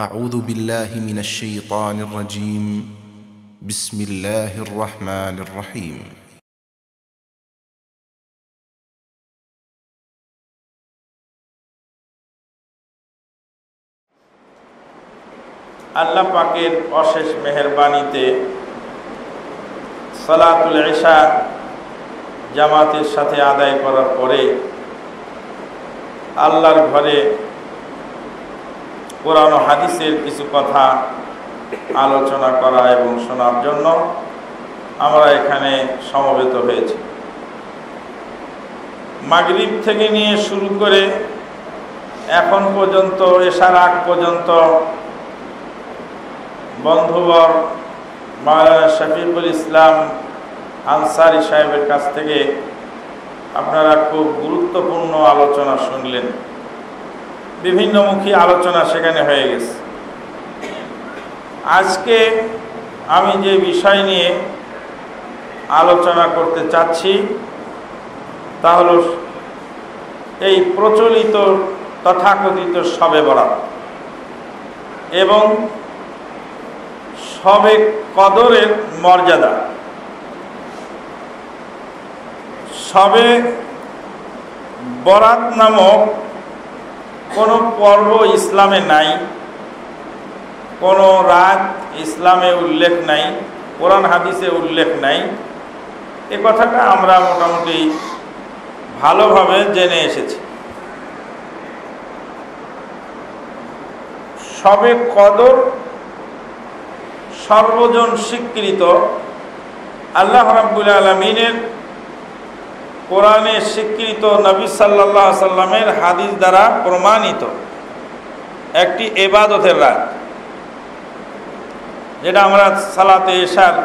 أعوذ بالله من الشيطان الرجيم بسم الله الرحمن الرحيم আল্লাহ পাকের অশেষ মেহেরবানিতে সালাতুল ইশা জামাতের সাথে আদায় করার পরে আল্লাহর ঘরে কোরআন ও হাদিসের কিছু কথা আলোচনা করা এবং শোনার জন্য আমরা এখানে সমবেত হয়েছি। মাগরিব থেকে নিয়ে শুরু করে এখন পর্যন্ত এশার আগ পর্যন্ত বন্ধুবর মাওলানা শফিকুল ইসলাম আনসারী সাহেবের কাছ থেকে আপনারা খুব গুরুত্বপূর্ণ আলোচনা শুনলেন। বিভিন্নমুখী আলোচনা সেখানে হয়ে গেছে। আজকে আমি যে বিষয় নিয়ে আলোচনা করতে চাচ্ছি তা হলো এই প্রচলিত তথাকথিত শবে বরাত এবং শবে কদরের মর্যাদা। শবে বরাত নামক কোনো পর্ব ইসলামে নাই, কোনো রাত ইসলামে উল্লেখ নাই, কোরআন হাদিসে উল্লেখ নাই। এ কথাটা আমরা মোটামুটি ভালোভাবে জেনে এসেছি। শবে কদর সর্বজন স্বীকৃত, আল্লাহ রাব্বুল আলামিনের কোরআনে স্বীকৃত, নবী সাল্লাল্লাহু আলাইহি সাল্লামের হাদিস দ্বারা প্রমাণিত একটি ইবাদতের রাত, যেটা আমরা সালাতে ইশার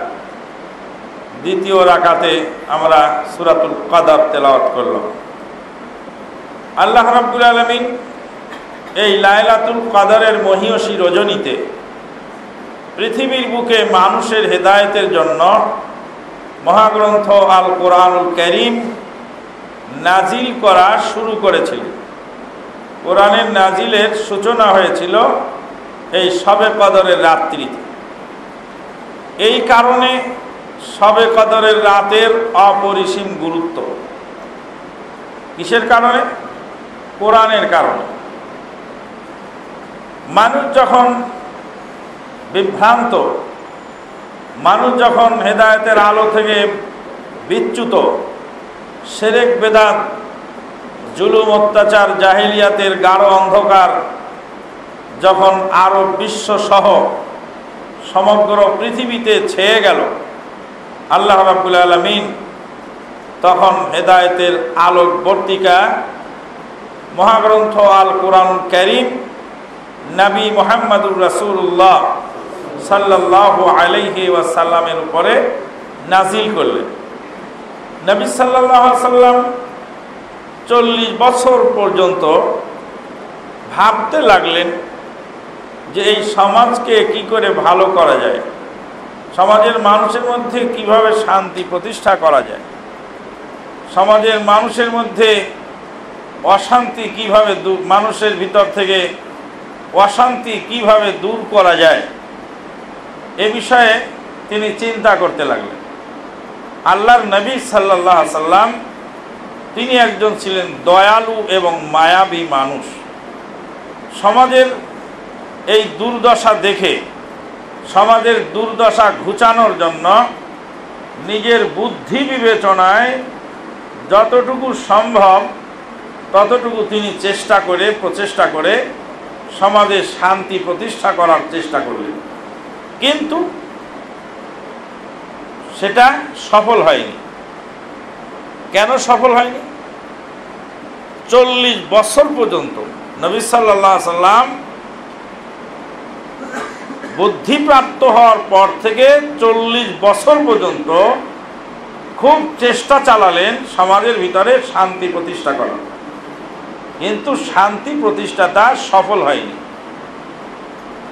দ্বিতীয় রাকাতে আমরা সূরাতুল কদর তেলাওয়াত করলাম। আল্লাহ রাব্বুল আলামিন এই লাইলাতুল কদরের মহিয়সী রজনীতে পৃথিবীর বুকে মানুষের হেদায়েতের জন্য মহাগ্রন্থ আল কোরআনুল কারীম নাজিল করা শুরু করেছিল। কোরআনের নাজিলের সূচনা হয়েছিল এই শবে কদরের রাত্রিতে। এই কারণে শবে কদরের রাতের অপরিসীম গুরুত্ব। কিসের কারণে? কোরআনের কারণে। মানুষ যখন বিভ্রান্ত, মানুষ যখন হেদায়েতের আলো থেকে বিচ্যুত, শিরক বেদাত, জুলুম অত্যাচার, জাহিলিয়াতের গাঢ় অন্ধকার যখন আরব বিশ্বসহ সমগ্র পৃথিবীতে ছেয়ে গেল, আল্লাহ রাব্বুল আলামিন তখন হেদায়েতের আলোকবর্তিকা মহাগ্রন্থ আল কোরআনুল কারীম নবী মুহাম্মদুর রাসূলুল্লাহ সাল্লাল্লাহু আলাইহি ওয়াসাল্লামের উপরে নাজিল করলেন। নবী সাল্লাল্লাহু আলাইহি ওয়াসাল্লাম 40 বছর পর্যন্ত ভাবতে লাগলেন যে এই সমাজকে কি করে ভালো করা যায়, সমাজের মানুষের মধ্যে কিভাবে শান্তি প্রতিষ্ঠা করা যায়, সমাজের মানুষের মধ্যে অশান্তি কিভাবে মানুষের ভিতর থেকে অশান্তি কিভাবে দূর করা যায়, এ বিষয়ে তিনি চিন্তা করতে লাগলেন। আল্লাহর নবী সাল্লাল্লাহু আলাইহি সাল্লাম তিনি একজন ছিলেন দয়ালু এবং মায়াবী মানুষ। সমাজের এই দুর্দশা দেখে সমাজের দুর্দশা ঘুচানোর জন্য নিজের বুদ্ধি বিবেচনায় যতটুকু সম্ভব ততটুকু তিনি প্রচেষ্টা করে সমাজে শান্তি প্রতিষ্ঠা করার চেষ্টা করলেন। কিন্তু সেটা সফল হয়নি। কেন সফল হয়নি? 40 বছর পর্যন্ত নবী সাল্লাল্লাহু আলাইহি সাল্লাম বুদ্ধিপ্রাপ্ত হওয়ার পর থেকে 40 বছর পর্যন্ত খুব চেষ্টা চালালেন সমাজের ভিতরে শান্তি প্রতিষ্ঠা করার, কিন্তু শান্তি প্রতিষ্ঠাটা সফল হয়নি।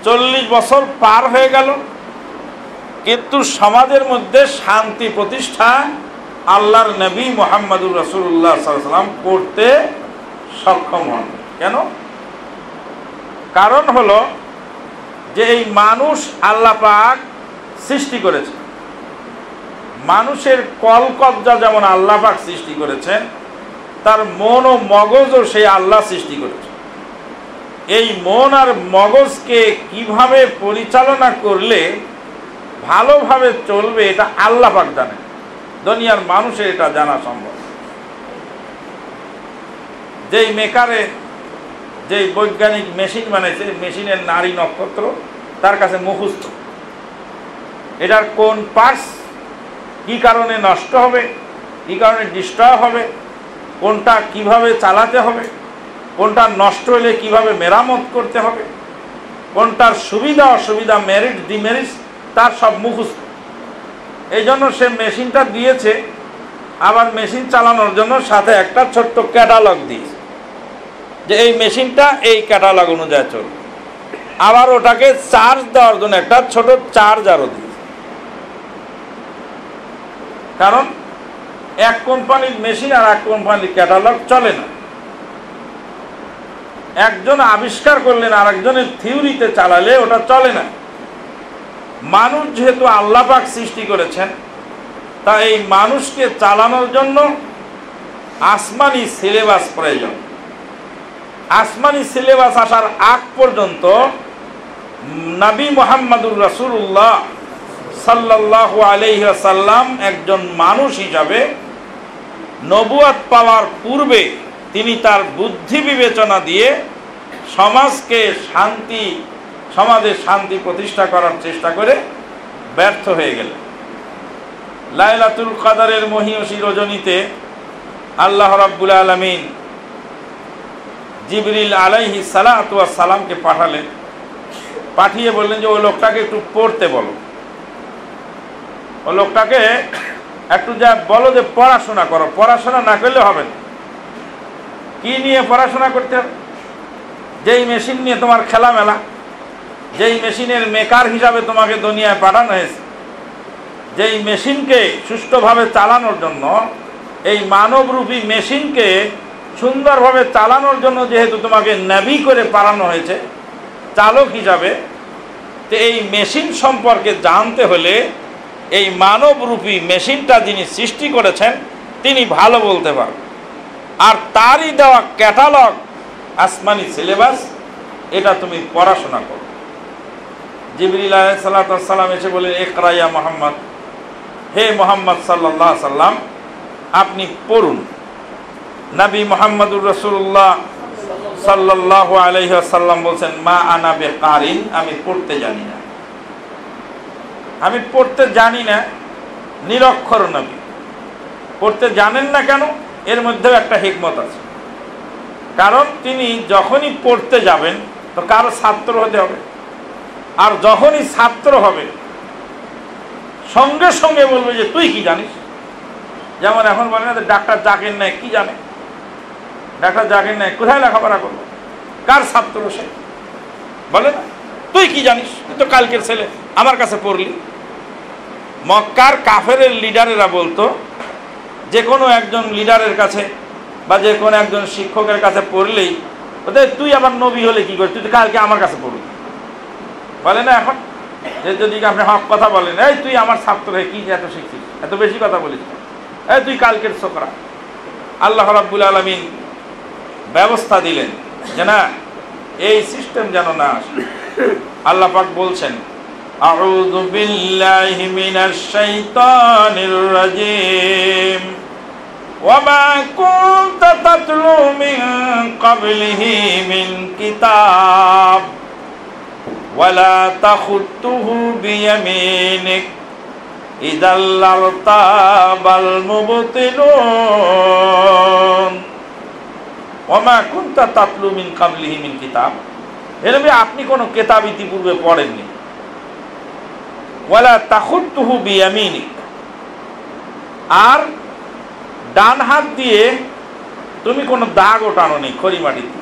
40 বছর পার হয়ে গেল, কিন্তু সমাজের মধ্যে শান্তি প্রতিষ্ঠা আল্লাহর নবী মুহাম্মদুর রাসূলুল্লাহ সাল্লাল্লাহু আলাইহি ওয়াসাল্লাম করতে সক্ষম হন। কেন? কারণ হলো যে এই মানুষ আল্লাহ পাক সৃষ্টি করেছে, মানুষের কলকব্জা যেমন আল্লাহ পাক সৃষ্টি করেছেন, তার মন ও মগজও সেই আল্লাহ সৃষ্টি করেছে। এই মন আর মগজকে কিভাবে পরিচালনা করলে ভালোভাবে চলবে এটা আল্লাহ পাক জানেন, দুনিয়ার মানুষের এটা জানা সম্ভব। যেই মেকারে, যেই বৈজ্ঞানিক মেশিন বানাইছে, মেশিনের নারী নক্ষত্র তার কাছে মুখস্থ, এটার কোন পার্টস কি কারণে নষ্ট হবে, কি কারণে ডিস্ট্রয় হবে, কোনটা কিভাবে চালাতে হবে, কোনটা নষ্ট হলে কিভাবে মেরামত করতে হবে, কোনটার সুবিধা অসুবিধা, মেরিট ডিমেরিট, তার সব মুখস্থ। এই জন্য সে মেশিনটা দিয়েছে, আবার মেশিন চালানোর জন্য সাথে একটা ছোট্ট ক্যাটালগ দিয়েছে যে এই মেশিনটা এই ক্যাটালগ অনুযায়ী চলবে। আবার ওটাকে চার্জ দেওয়ার জন্য একটা ছোট চার্জারও দিয়েছে। কারণ এক কোম্পানির মেশিন আর এক কোম্পানির ক্যাটালগ চলে না। একজন আবিষ্কার করলেন আর একজনের থিওরিতে চালালে ওটা চলে না। মানুষ যেহেতু আল্লাহ পাক সৃষ্টি করেছেন, তা এই মানুষকে চালানোর জন্য আসমানি সিলেবাস প্রয়োজন। আসমানি সিলেবাস আসার আগ পর্যন্ত নবী মুহাম্মদুর রাসূলুল্লাহ সাল্লাল্লাহু আলাইহি ওয়াসাল্লাম একজন মানুষ হিসাবে নবুয়ত পাওয়ার পূর্বে তিনি তার বুদ্ধি বিবেচনা দিয়ে সমাজে শান্তি প্রতিষ্ঠা করার চেষ্টা করে ব্যর্থ হয়ে গেলেন। লাইলাতুল কদরের মহিয়সী রজনীতে আল্লাহ রাব্বুল আলামিন জিবরিল আলাইহিস সালাতু ওয়াস সালামকে পাঠালেন, পাঠিয়ে বললেন যে ওই লোকটাকে একটু পড়তে বলো, ওই লোকটাকে একটু যা বলো যে পড়াশোনা করো। পড়াশোনা না করলে হবে না। কি নিয়ে পড়াশোনা করতে হবে? যেই মেশিন নিয়ে তোমার খেলামেলা, যেই মেশিনের মেকার হিসাবে তোমাকে দুনিয়ায় পাঠানো হয়েছে, যেই মেশিনকে সুষ্ঠুভাবে চালানোর জন্য, এই মানবরূপী মেশিনকে সুন্দরভাবে চালানোর জন্য যেহেতু তোমাকে নবী করে পাঠানো হয়েছে চালক হিসাবে, তো এই মেশিন সম্পর্কে জানতে হলে এই মানবরূপী মেশিনটা যিনি সৃষ্টি করেছেন তিনি ভালো বলতে পারেন। আর তারই দেওয়া ক্যাটালগ আসমানি সিলেবাস, এটা তুমি পড়াশোনা করো। জিবরিল আলাইহিস সালাতু ওয়াস সালাম এসে বলেন, ইকরা ইয়া মুহাম্মদ, হে মুহাম্মদ সাল্লাল্লাহু আলাইহি সাল্লাম আপনি পড়ুন। নবী মুহাম্মদুর রাসূলুল্লাহ সাল্লাল্লাহু আলাইহি ওয়াসাল্লাম বলছেন, মা আনা বিকারিন, আমি পড়তে জানি না। আমি পড়তে জানি না, নিরক্ষর নবী। পড়তে জানেন না কেন? এর মধ্যেও একটা হিকমত আছে। কারণ তিনি যখনই পড়তে যাবেন তো কারো ছাত্র হতে হবে, আর যখনই ছাত্র হবে সঙ্গে সঙ্গে বলবে যে তুই কি জানিস। যেমন এখন বলে না ডাক্তার জাকির নায়েক কি জানে, ডাক্তার জাকির নায়েক কোথায় লেখাপড়া করলো, কার ছাত্র সে, বলে না তুই কি জানিস, তুই তো কালকের ছেলে, আমার কাছে পড়লি। মক্কার কাফেরের লিডারেরা বলতো যে কোনো একজন লিডারের কাছে বা যে কোনো একজন শিক্ষকের কাছে পড়লেই ওদের তুই আবার নবী হলে কি করিস, তুই তো কালকে আমার কাছে পড়লি, বলে না এখন যে যদি আপনি হক কথা বলেন, এই তুই আমার ছাত্র হয়ে কি এত শিখছিস, এত বেশি কথা বলিস, এই তুই কালকের ছোকরা। আল্লাহ রাব্বুল আলামিন ব্যবস্থা দিলেন যে না, এই সিস্টেম যেন না আসে। আল্লাহ পাক বলছেন, আউযু বিল্লাহি মিনাশ শাইতানির রাজীম ওয়া মা কুনতা তাতলু মিন ক্বাবলিহি মিন কিতাব ওয়া লা তাখুতুহু বিয়ামিনিক ইযাল লারতাবাল মুবতিলুন ওয়া মা কুনতা তাতলু মিন ক্বাবলিহি মিন কিতাব। এরবে আপনি কোনো কিতাব ইতিপূর্বে পড়েননি। ওয়ালা তাখুতুহু বিয়ামিনিক, আর ডান হাত দিয়ে তুমি কোনো দাগ ওঠানো নেই খড়ি মাটিতে।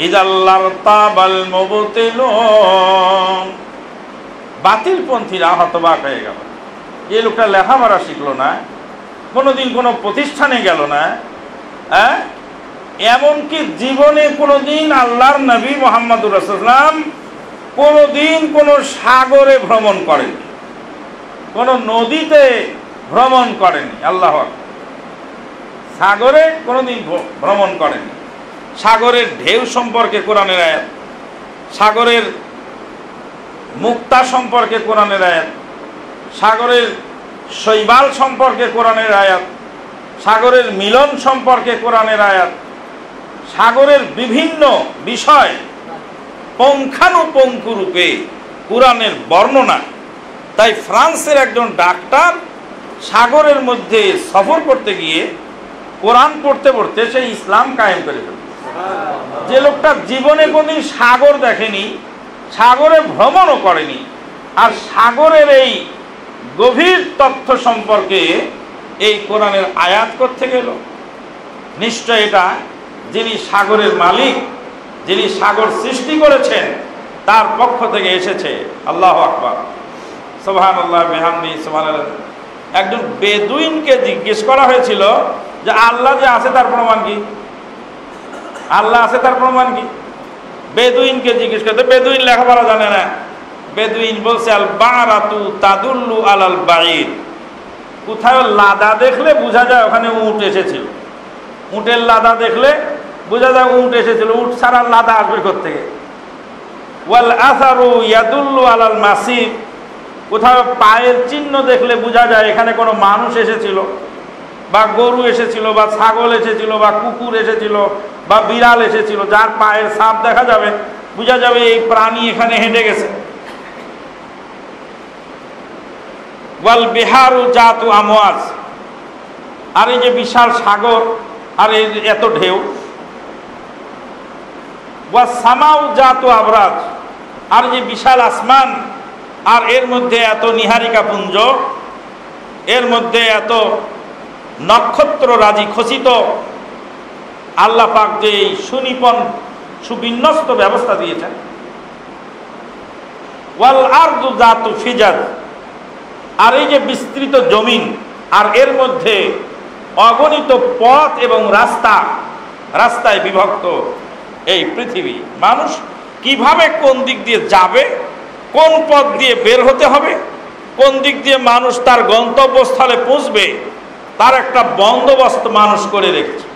ইযাল লারতাবাল মুবতিলুন, বাতিলপন্থীরা হতবাক হয়ে গেল। এই লোকটা লেখাপড়া শিখলো না, কোনোদিন কোনো প্রতিষ্ঠানে গেল না, এমনকি জীবনে কোনোদিন আল্লাহর নবী মুহাম্মদুর রাসূলুল্লাহ কোনোদিন কোনো সাগরে ভ্রমণ করেনি, কোনো নদীতে ভ্রমণ করেনি। আল্লাহ আকবার। সাগরে কোনোদিন ভ্রমণ করেনি। সাগরের ঢেউ সম্পর্কে কোরআনের আয়াত, সাগরের মুক্তা সম্পর্কে কোরআনের আয়াত, সাগরের শৈবাল সম্পর্কে কোরআনের আয়াত, সাগরের মিলন সম্পর্কে কোরআনের আয়াত, সাগরের বিভিন্ন বিষয় পুঙ্খানুপুঙ্খ রূপে কোরআনের বর্ণনা। তাই ফ্রান্সের একজন ডাক্তার সাগরের মধ্যে সফর করতে গিয়ে কোরআন পড়তে পড়তে সেই ইসলাম কায়েম করে ফেলে। যে লোকটা জীবনে কোনদিন সাগর দেখেনি, সাগরে ভ্রমণও করেনি, আর সাগরের এই গভীর তথ্য সম্পর্কে এই কোরআনের আয়াত করতে গেল, নিশ্চয় এটা যিনি সাগরের মালিক, যিনি সাগর সৃষ্টি করেছেন তার পক্ষ থেকে এসেছে। আল্লাহু আকবার, সুবহানাল্লাহ বিহামদি সুবহানাল্লাহ। একজন বেদুইনকে জিজ্ঞেস করা হয়েছিল যে আল্লাহ যে আছে তার প্রমাণ কি? আল্লাহ আছে তার প্রমাণ কি? বেদুইনকে জিজ্ঞেস করতে, বেদুইন লেখাপড়া জানে না। বেদুইন বলছে আল বারাতু তাদুল্লু আলাল বাঈর। কোথাও লাদা দেখলে বোঝা যায় ওখানে উট এসেছিল। উটের লাদা দেখলে বোঝা যায় উট এসেছিল, উট ছাড়া লাদা আসবে কোত্থেকে? ওয়াল আসারু ইয়াদুল্লু আলাল মাসির। কোথাও পায়ের চিহ্ন দেখলে বোঝা যায় এখানে কোনো মানুষ এসেছিল, বা গরু এসেছিল, বা ছাগল এসেছিল, বা কুকুর এসেছিল, বা বিড়াল এসেছিল। যার পায়ের ছাপ দেখা যাবে বোঝা যাবে এই প্রাণী এখানে হেঁটে গেছে। ওয়াল বিহারু জাতু আমওয়াজ। আর এই যে বিশাল সাগর আর এই এত ঢেউ। ওয়া সামাউ জাতু আবরাজ। আর যে বিশাল আসমান আর এর মধ্যে এত নিহারিকা পুঞ্জ, এর মধ্যে এত নক্ষত্র রাজি খচিত। আল্লাহ পাক যে এই সুনিপন সুবিন্যস্ত ব্যবস্থা দিয়েছেন। ওয়াল আরদু জাতু ফিজাজ। আর এই যে বিস্তৃত জমিন আর এর মধ্যে অগণিত পথ এবং রাস্তায় বিভক্ত এই পৃথিবী। মানুষ কিভাবে কোন দিক দিয়ে যাবে, কোন পথ দিয়ে বের হতে হবে, কোন দিক দিয়ে মানুষ তার গন্তব্যস্থলে পৌঁছবে, তার একটা বন্দোবস্ত মানুষ করে রেখেছে।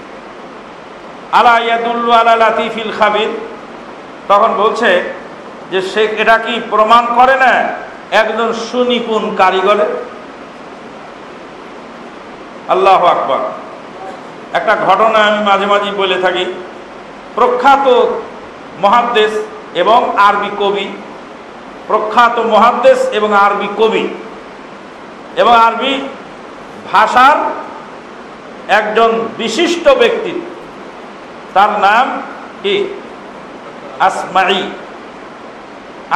আলা ইয়াদুল্লু আলা লাতিফিল খাবির। তখন বলছে যে সে এটা কি প্রমাণ করে না একজন সুনিপুণ কারিগরে? আল্লাহু আকবার। একটা ঘটনা আমি মাঝে মাঝে বলে থাকি। প্রখ্যাত মুহাদ্দিস এবং আরবি কবি, প্রখ্যাত মুহাদ্দিস এবং আরবি কবি এবং আরবি ভাষার একজন বিশিষ্ট ব্যক্তি, তার নাম কি?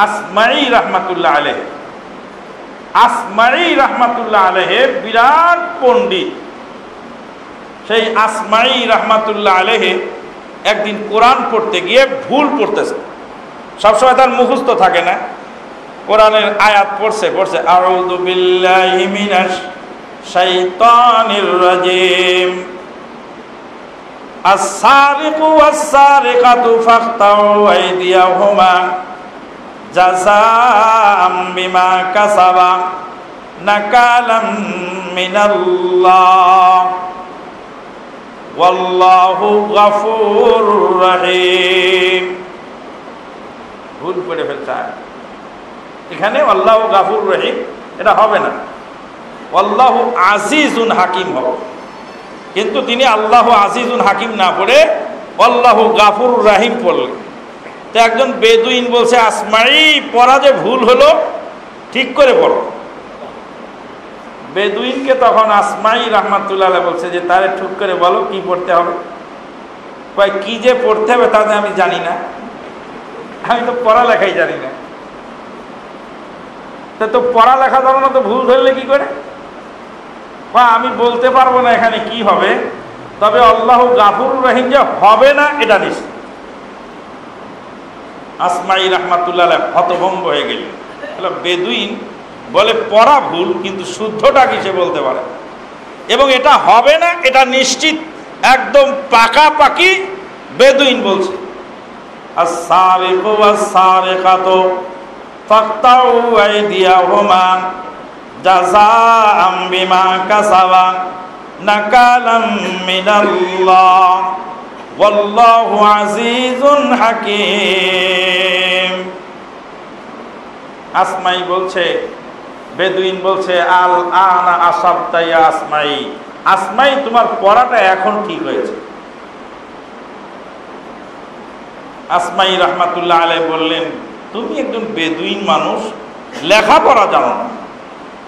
আসমাঈ রাহমাতুল্লাহ আলাইহি। আসমাঈ রাহমাতুল্লাহ আলাইহি বিরাট পণ্ডিত। সেই আসমাঈ রাহমাতুল্লাহ আলাইহি একদিন কোরআন পড়তে গিয়ে ভুল পড়তেছে। সবসময় তার মুখস্থ থাকে না। কোরআনের আয়াত পড়ছে আউযু বিল্লাহি মিনাশ শাইতানির রাজিম। আস-সারিকু ওয়াস-সারিকাতু ফাকতাউ আইদিয়াহুমা জাযাআম বিমা কাসাবা নাকালাম মিনাল্লাহ ওয়াল্লাহু গফুরুর রহিম। ভুল করে ফেলছে এখানে, আল্লাহু গফুরুর রহিম এটা হবে না, আল্লাহু আজিজুন হাকিম হবে। কিন্তু তিনি আল্লাহু আজিজুন হাকিম না পড়ে আল্লাহু গফুরুর রহিম পড়লেন। তো একজন বেদুইন বলছে, আসমাঈ পড়া যে ভুল হলো, ঠিক করে পড়ো। বেদুইনকে তখন আসমাঈ রাহমাতুল্লাহ আলাইহি বলছে যে তারে ঠিক করে বলো কি পড়তে হবে। কয় কি যে পড়তে হবে তা আমি জানি না, আমি তো পড়ালেখাই জানি না। তো পড়ালেখা জানো না, তো ভুল ধরলে কি করে? আমি বলতে পারবো না এখানে কি হবে, তবে আল্লাহু গফুরুর রহিম যে হবে না এটা নিশ্চিত। আসমাঈ রাহমাতুল্লাহ আলাইহি হতভম্ব হয়ে গেলেন। বেদুইন বলে পড়া ভুল, কিন্তু শুদ্ধটা কি সে বলতে পারে, এবং এটা হবে না এটা নিশ্চিত, একদম পাকাপাকি বেদুইন বলছে আস-সারিকু ওয়াস-সারিকাতু ফাকতাউ আইদিয়াহুমা জাযাআম বিমা কাসাবা নাকালাম মিনাল্লাহ ওয়াল্লাহু আজিজুন হাকীম। আসমাই বলছে, বেদুইন বলছে আল আনা আসাবতা ইয়া আসমাই, আসমাই তোমার পড়াটা এখন ঠিক হয়েছে। আসমাই রহমাতুল্লাহ আলাইহি বললেন, তুমি একজন বেদুইন মানুষ, লেখাপড়া জানো না,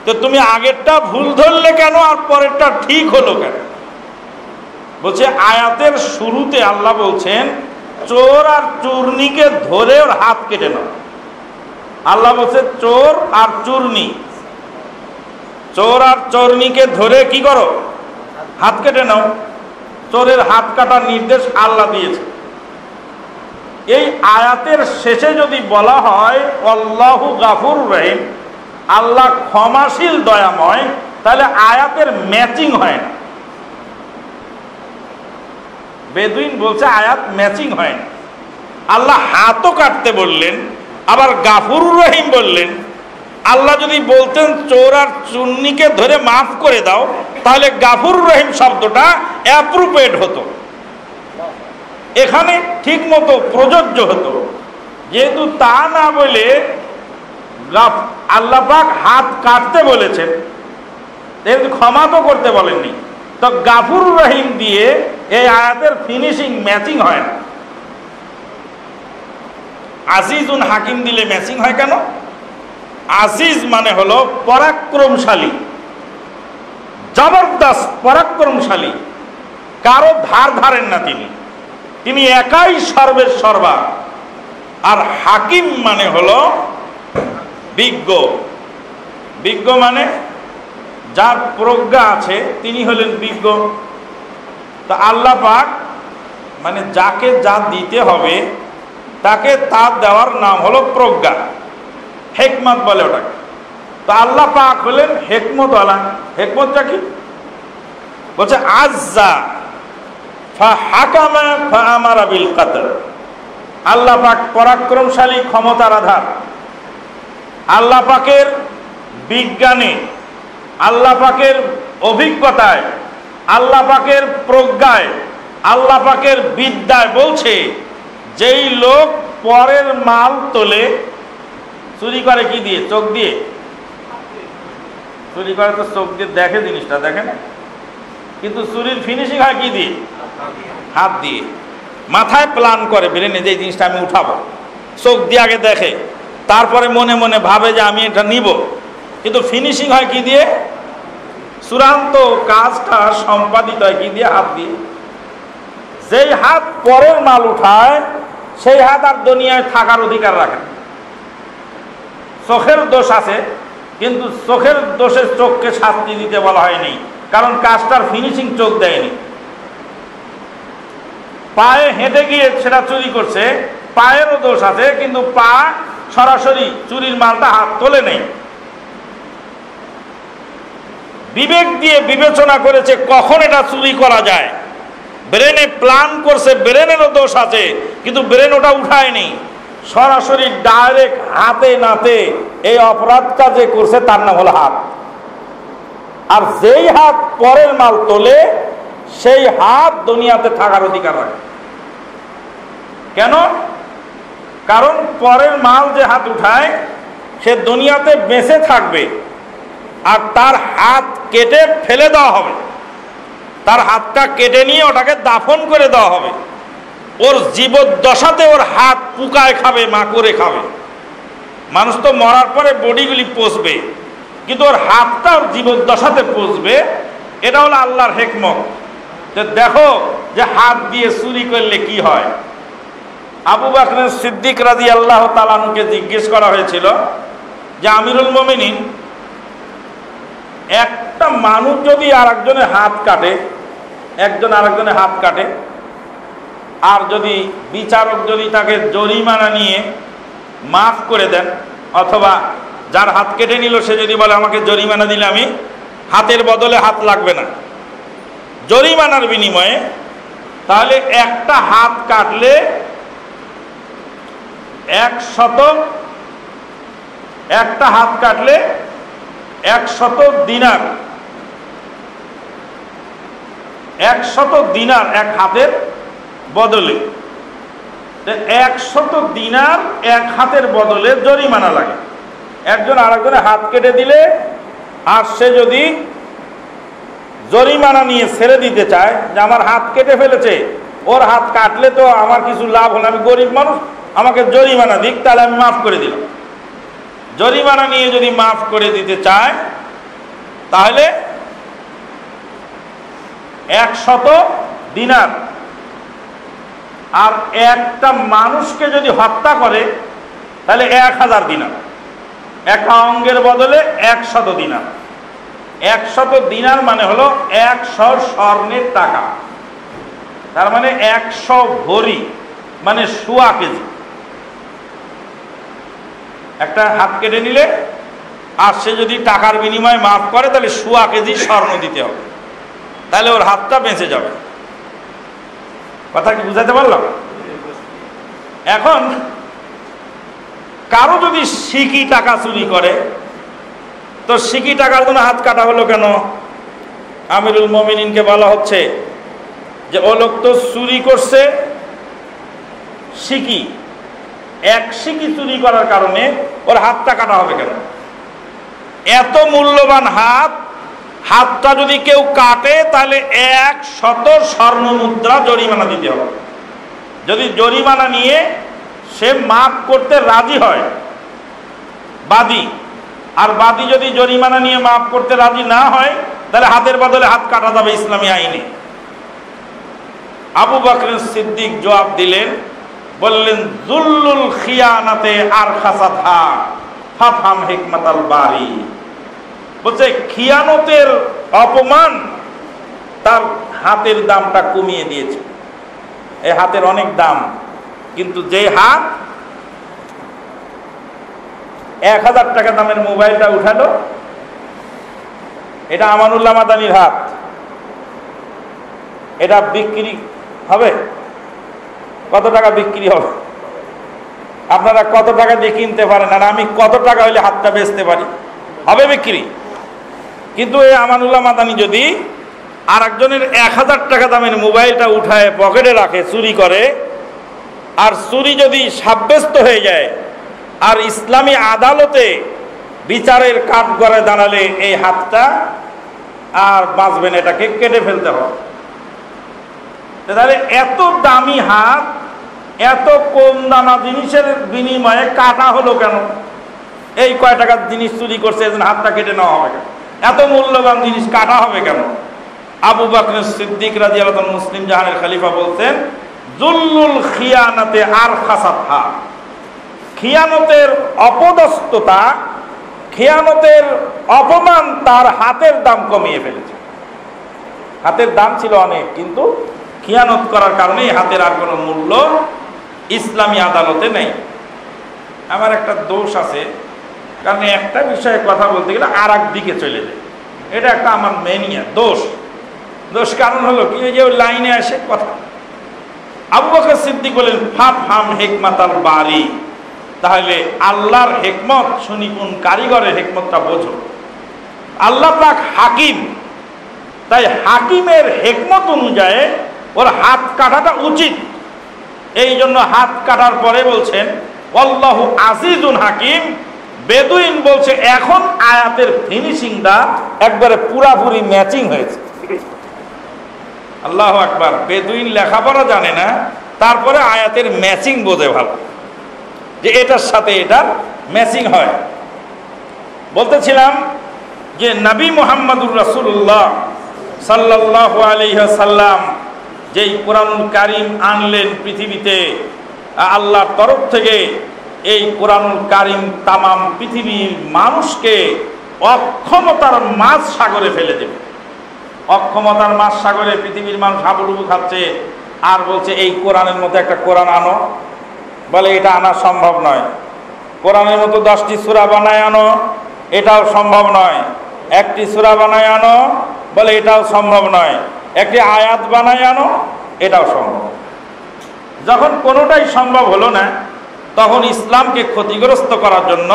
তো তুমি আগেরটা ভুল ধরলে কেন আর পরেরটা ঠিক হলো কেন? বলছে আয়াতের শুরুতে আল্লাহ বলছেন চোর আর চূর্ণীকে ধরে ওর হাত কেটে নাও। আল্লাহ বলছে চোর আর চূর্ণী, চোর আর চূর্ণীকে ধরে কি করো? হাত কেটে নাও। চোরের হাত কাটার নির্দেশ আল্লাহ দিয়েছে। এই আয়াতের শেষে যদি বলা হয় আল্লাহু গাফুর রহিম, আল্লাহ ক্ষমাশীল দয়াময়, তাহলে আয়াতের ম্যাচিং হয় না। বেদুইন বলছে আয়াত ম্যাচিং হয় না। আল্লাহ হাতও কাটতে বললেন, আবার গাফুর রহিম বললেন। আল্লাহ যদি বলতেন চোর আর চূর্ণীকে ধরে মাফ করে দাও, তাহলে গাফুর রহিম শব্দটা অ্যাপ্রোপ্রিয়েট হতো, এখানে ঠিক মতো প্রযোজ্য হতো। যেহেতু তা না বলে আল্লাহ পাক হাত কাটতে বলেছেন, ক্ষমা তো করতে বলেননি, তো গাফুর রহিম দিয়ে এই আয়াতের ফিনিশিং ম্যাচিং হয় না। আজিজুন হাকিম দিলে ম্যাচিং হয় কেন? আজিজ মানে হলো পরাক্রমশালী, জবরদস্ত পরাক্রমশালী, কারো ধার ধারেন না তিনি, তিনি একাই সর্বের সর্বা। আর হাকিম মানে হলো বিজ্ঞ, বিজ্ঞ মানে যার প্রজ্ঞা আছে তিনি হলেন বিজ্ঞ। তা আল্লাহ পাক মানে যাকে যা দিতে হবে তাকে তা দেওয়ার নাম হলো প্রজ্ঞা, হিকমত বলে ওটাকে। তো আল্লাহ পাক হলেন হিকমতওয়ালা। হিকমতটা কি? বলছে আজ্জা ফাহাকামা ফাআমারা বিল কতল। আল্লাহ পাক পরাক্রমশালী, ক্ষমতার আধার। আল্লাহ পাকের বিজ্ঞানে, আল্লাহ পাকের অভিজ্ঞতায়, আল্লাহ পাকের প্রজ্ঞায়, আল্লাহ পাকের বিদ্যায় বলছে যেই লোক পরের মাল তোলে, চুরি করে কি দিয়ে? চোখ দিয়ে। চুরি করে তো চোখ দিয়ে দেখে, জিনিসটা দেখে না, কিন্তু চুরির ফিনিশিং হয় কি দিয়ে? হাত দিয়ে। মাথায় প্ল্যান করে, ব্রেনে যে জিনিসটা আমি উঠাবো, চোখ দিয়ে আগে দেখে, তারপরে মনে মনে ভাবে যে আমি এটা নিব, কিন্তু ফিনিশিং হয় কি দিয়ে? চূড়ান্ত কাজটা সম্পাদিত হয় কি দিয়ে? হাত দিয়ে। যেই হাত পরের মাল উঠায় সেই হাত আর দুনিয়ায় থাকার অধিকার রাখে না। চোখের দোষ আছে, কিন্তু চোখের দোষে চোখকে শাস্তি দিতে বলা হয়নি, কারণ কাজটার ফিনিশিং চোখ দেয়নি। পায়ে হেঁটে গিয়ে সেটা চুরি করছে, পায়েরও দোষ আছে, কিন্তু পা সরাসরি চুরির মালটা হাত তোলে নেই। বিবেক দিয়ে বিবেচনা করেছে কখন এটা চুরি করা যায়, ব্রেনে প্ল্যান করছে, ব্রেনেরও দোষ আছে, কিন্তু ব্রেন ওটা উঠায়নি, সরাসরি ডাইরেক্ট হাতে নাতে এই অপরাধটা যে করছে তার নাম হলো হাত। আর যেই হাত পরের মাল তোলে সেই হাত দুনিয়াতে থাকার অধিকার রাখে। কেন? কারণ পরের মাল যে হাত উঠায় সে দুনিয়াতে বেঁচে থাকবে, আর তার হাত কেটে ফেলে দেওয়া হবে, তার হাতটা কেটে নিয়ে ওটাকে দাফন করে দেওয়া হবে। ওর জীবদ্দশাতে ওর হাত পোকায় খাবে, মাকড়ে খাবে। মানুষ তো মরার পরে বডিগুলি পচবে, কিন্তু ওর হাতটা ওর জীবদ্দশাতে পচবে। এটা হলো আল্লাহর হিকমত। যে দেখো যে হাত দিয়ে চুরি করলে কি হয়। আবু বকর সিদ্দিক রাদিয়াল্লাহু তাআলা আনহুকে জিজ্ঞেস করা হয়েছিল যে আমিরুল মুমিনিন, একটা মানুষ যদি আরেকজনের হাত কাটে, একজন আরেকজনের হাত কাটে, আর যদি বিচারক যদি তাকে জরিমানা নিয়ে মাফ করে দেন, অথবা যার হাত কেটে নিল সে যদি বলে আমাকে জরিমানা দিলে আমি হাতের বদলে হাত লাগবে না, জরিমানার বিনিময়ে তাহলে একটা হাত কাটলে 100, একটা হাত কাটলে 100 দিনার, 100 দিনার এক হাতের বদলে। 100 দিনার এক হাতের বদলে জরিমানা লাগে। একজন আরেকজনের হাত কেটে দিলে আর সে যদি জরিমানা নিয়ে ছেড়ে দিতে চায় যে আমার হাত কেটে ফেলেছে, ওর হাত কাটলে তো আমার কিছু লাভ হলো, আমি গরিব মানুষ, আমাকে জরিমানা দিক, তাহলে আমি মাফ করে দিলাম। জরিমানা নিয়ে যদি মাফ করে দিতে চায় তাহলে 100 দিনার। আর একটা মানুষকে যদি হত্যা করে তাহলে 1000 দিনার, একটা অঙ্গের বদলে 100 দিনার। 100 দিনার মানে হলো 100 স্বর্ণের টাকা, তার মানে 100 ভরি মানে 1.25 কেজি। একটা হাত কেটে নিলে আর সে যদি টাকার বিনিময়ে মাফ করে তাহলে 1.25 কেজি স্বর্ণ দিতে হবে, তাহলে ওর হাতটা বেঁচে যাবে। কথা কি বুঝাতে পারলাম? এখন কারো যদি সিকি টাকা চুরি করে, তো সিকি টাকার জন্য হাত কাটা হলো কেন? আমিরুল মুমিনিনকে বলা হচ্ছে যে ও লোক তো চুরি করছে সিকি, এক সিকি চুরি করার কারণে ওর হাতটা কাটা হবে কেন? এত মূল্যবান হাত, হাতটা যদি কেউ কাটে তাহলে 100 স্বর্ণ মুদ্রা জরিমানা দিতে হবে। যদি জরিমানা নিয়ে সে মাফ করতে রাজি হয় বাদী, আর বাদী যদি জরিমানা নিয়ে মাফ করতে রাজি না হয় তাহলে হাতের বদলে হাত কাটা যাবে ইসলামী আইনে। আবু বকর সিদ্দিক জবাব দিলেন, বললেন যুল্লুল খিয়ানাতে আর খাসাতহা ফাফহাম হিকমাতাল বারি। বলছে খিয়ানতের অপমান তার হাতের দামটা কমিয়ে দিয়েছে। এই হাতের অনেক দাম, কিন্তু যে হাত 1000 টাকা দামের মোবাইলটা উঠালো, এটা আমানুল্লাহ মাদানির হাত, এটা বিক্রি হবে কত টাকা? বিক্রি হবে আপনারা কত টাকা দিয়ে কিনতে পারেন, আর আমি কত টাকা হলে হাতটা বেচতে পারি? হবে বিক্রি। কিন্তু এই আমানুল্লাহ মাদানি যদি আর একজনের 1000 টাকা দামের মোবাইলটা উঠায় পকেটে রাখে, চুরি করে, আর চুরি যদি সাব্যস্ত হয়ে যায় আর ইসলামী আদালতে বিচারের কাঠগড়ায় দাঁড়ালে এই হাতটা আর বাঁচবে না, এটাকে কেটে ফেলতে হবে। তাহলে এত দামি হাত এত কম দানা জিনিসের বিনিময়ে কাটা হলো কেন? এই কয় টাকার জিনিস চুরি করছে, এজন্য হাতটা কেটে নেওয়া হবে কেন? এত মূল্যবান জিনিস কাটা হবে কেন? আবু বকর সিদ্দিক রাদিয়াল্লাহু আনহু মুসলিম জাহানের খলিফা বলতেন যুল্লুল খিয়ানাতে আর খাসাতহা, খিয়ানতের অপদস্থতা, খিয়ানতের অপমান তার হাতের দাম কমিয়ে ফেলেছে। হাতের দাম ছিল অনেক, কিন্তু খিয়ানত করার কারণে হাতের আর কোনো মূল্য ইসলামী আদালতে নেই। আমার একটা দোষ আছে, কারণ একটা বিষয়ে কথা বলতে গেলে আর এক দিকে চলে যায়, এটা একটা আমার মেনিয়া দোষ। কারণ হলো কি, যে ওই লাইনে আসে কথা। আবু বকর সিদ্দিক বলেন ফাফহাম হিকমাতাল বারি, তাহলে আল্লাহর হিকমত, সুনিপুণ কারিগরের হিকমতটা বোঝো। আল্লাহ পাক হাকিম, তাই হাকিমের হিকমত অনুযায়ী ওর হাত কাটাটা উচিত। এই জন্য হাত কাটার পরে বলছেন আল্লাহু আজিজুন হাকিম। বেদুইন বলছে এখন আয়াতের ফিনিশিংটা একবারে পুরাপুরি ম্যাচিং হয়েছে। আল্লাহু আকবার। বেদুইন লেখাপড়া জানে না, তারপরে আয়াতের ম্যাচিং বোঝে ভালো, যে এটার সাথে এটার ম্যাচিং হয়। বলতেছিলাম যে নবী মুহাম্মদুর রাসূলুল্লাহ সাল্লাল্লাহু আলাইহি ওয়াসাল্লাম যেই কোরআনুল কারীম আনলেন পৃথিবীতে, আল্লাহর তরফ থেকে এই কোরআনুল কারীম তামাম পৃথিবীর মানুষকে অক্ষমতার মাঝ সাগরে ফেলে দেবে। অক্ষমতার মাঝ সাগরে পৃথিবীর মানুষ হাবুডুবু খাচ্ছে, আর বলছে এই কোরআনের মতো একটা কোরআন আনো। বলে এটা আনা সম্ভব নয়। কোরআনের মতো 10টি সূরা বানায় আনো, এটাও সম্ভব নয়। একটি সূরা বানায় আনো, বলে এটাও সম্ভব নয়। একটি আয়াত বানায় আনো, এটাও সম্ভব। যখন কোনোটাই সম্ভব হলো না, তখন ইসলামকে ক্ষতিগ্রস্ত করার জন্য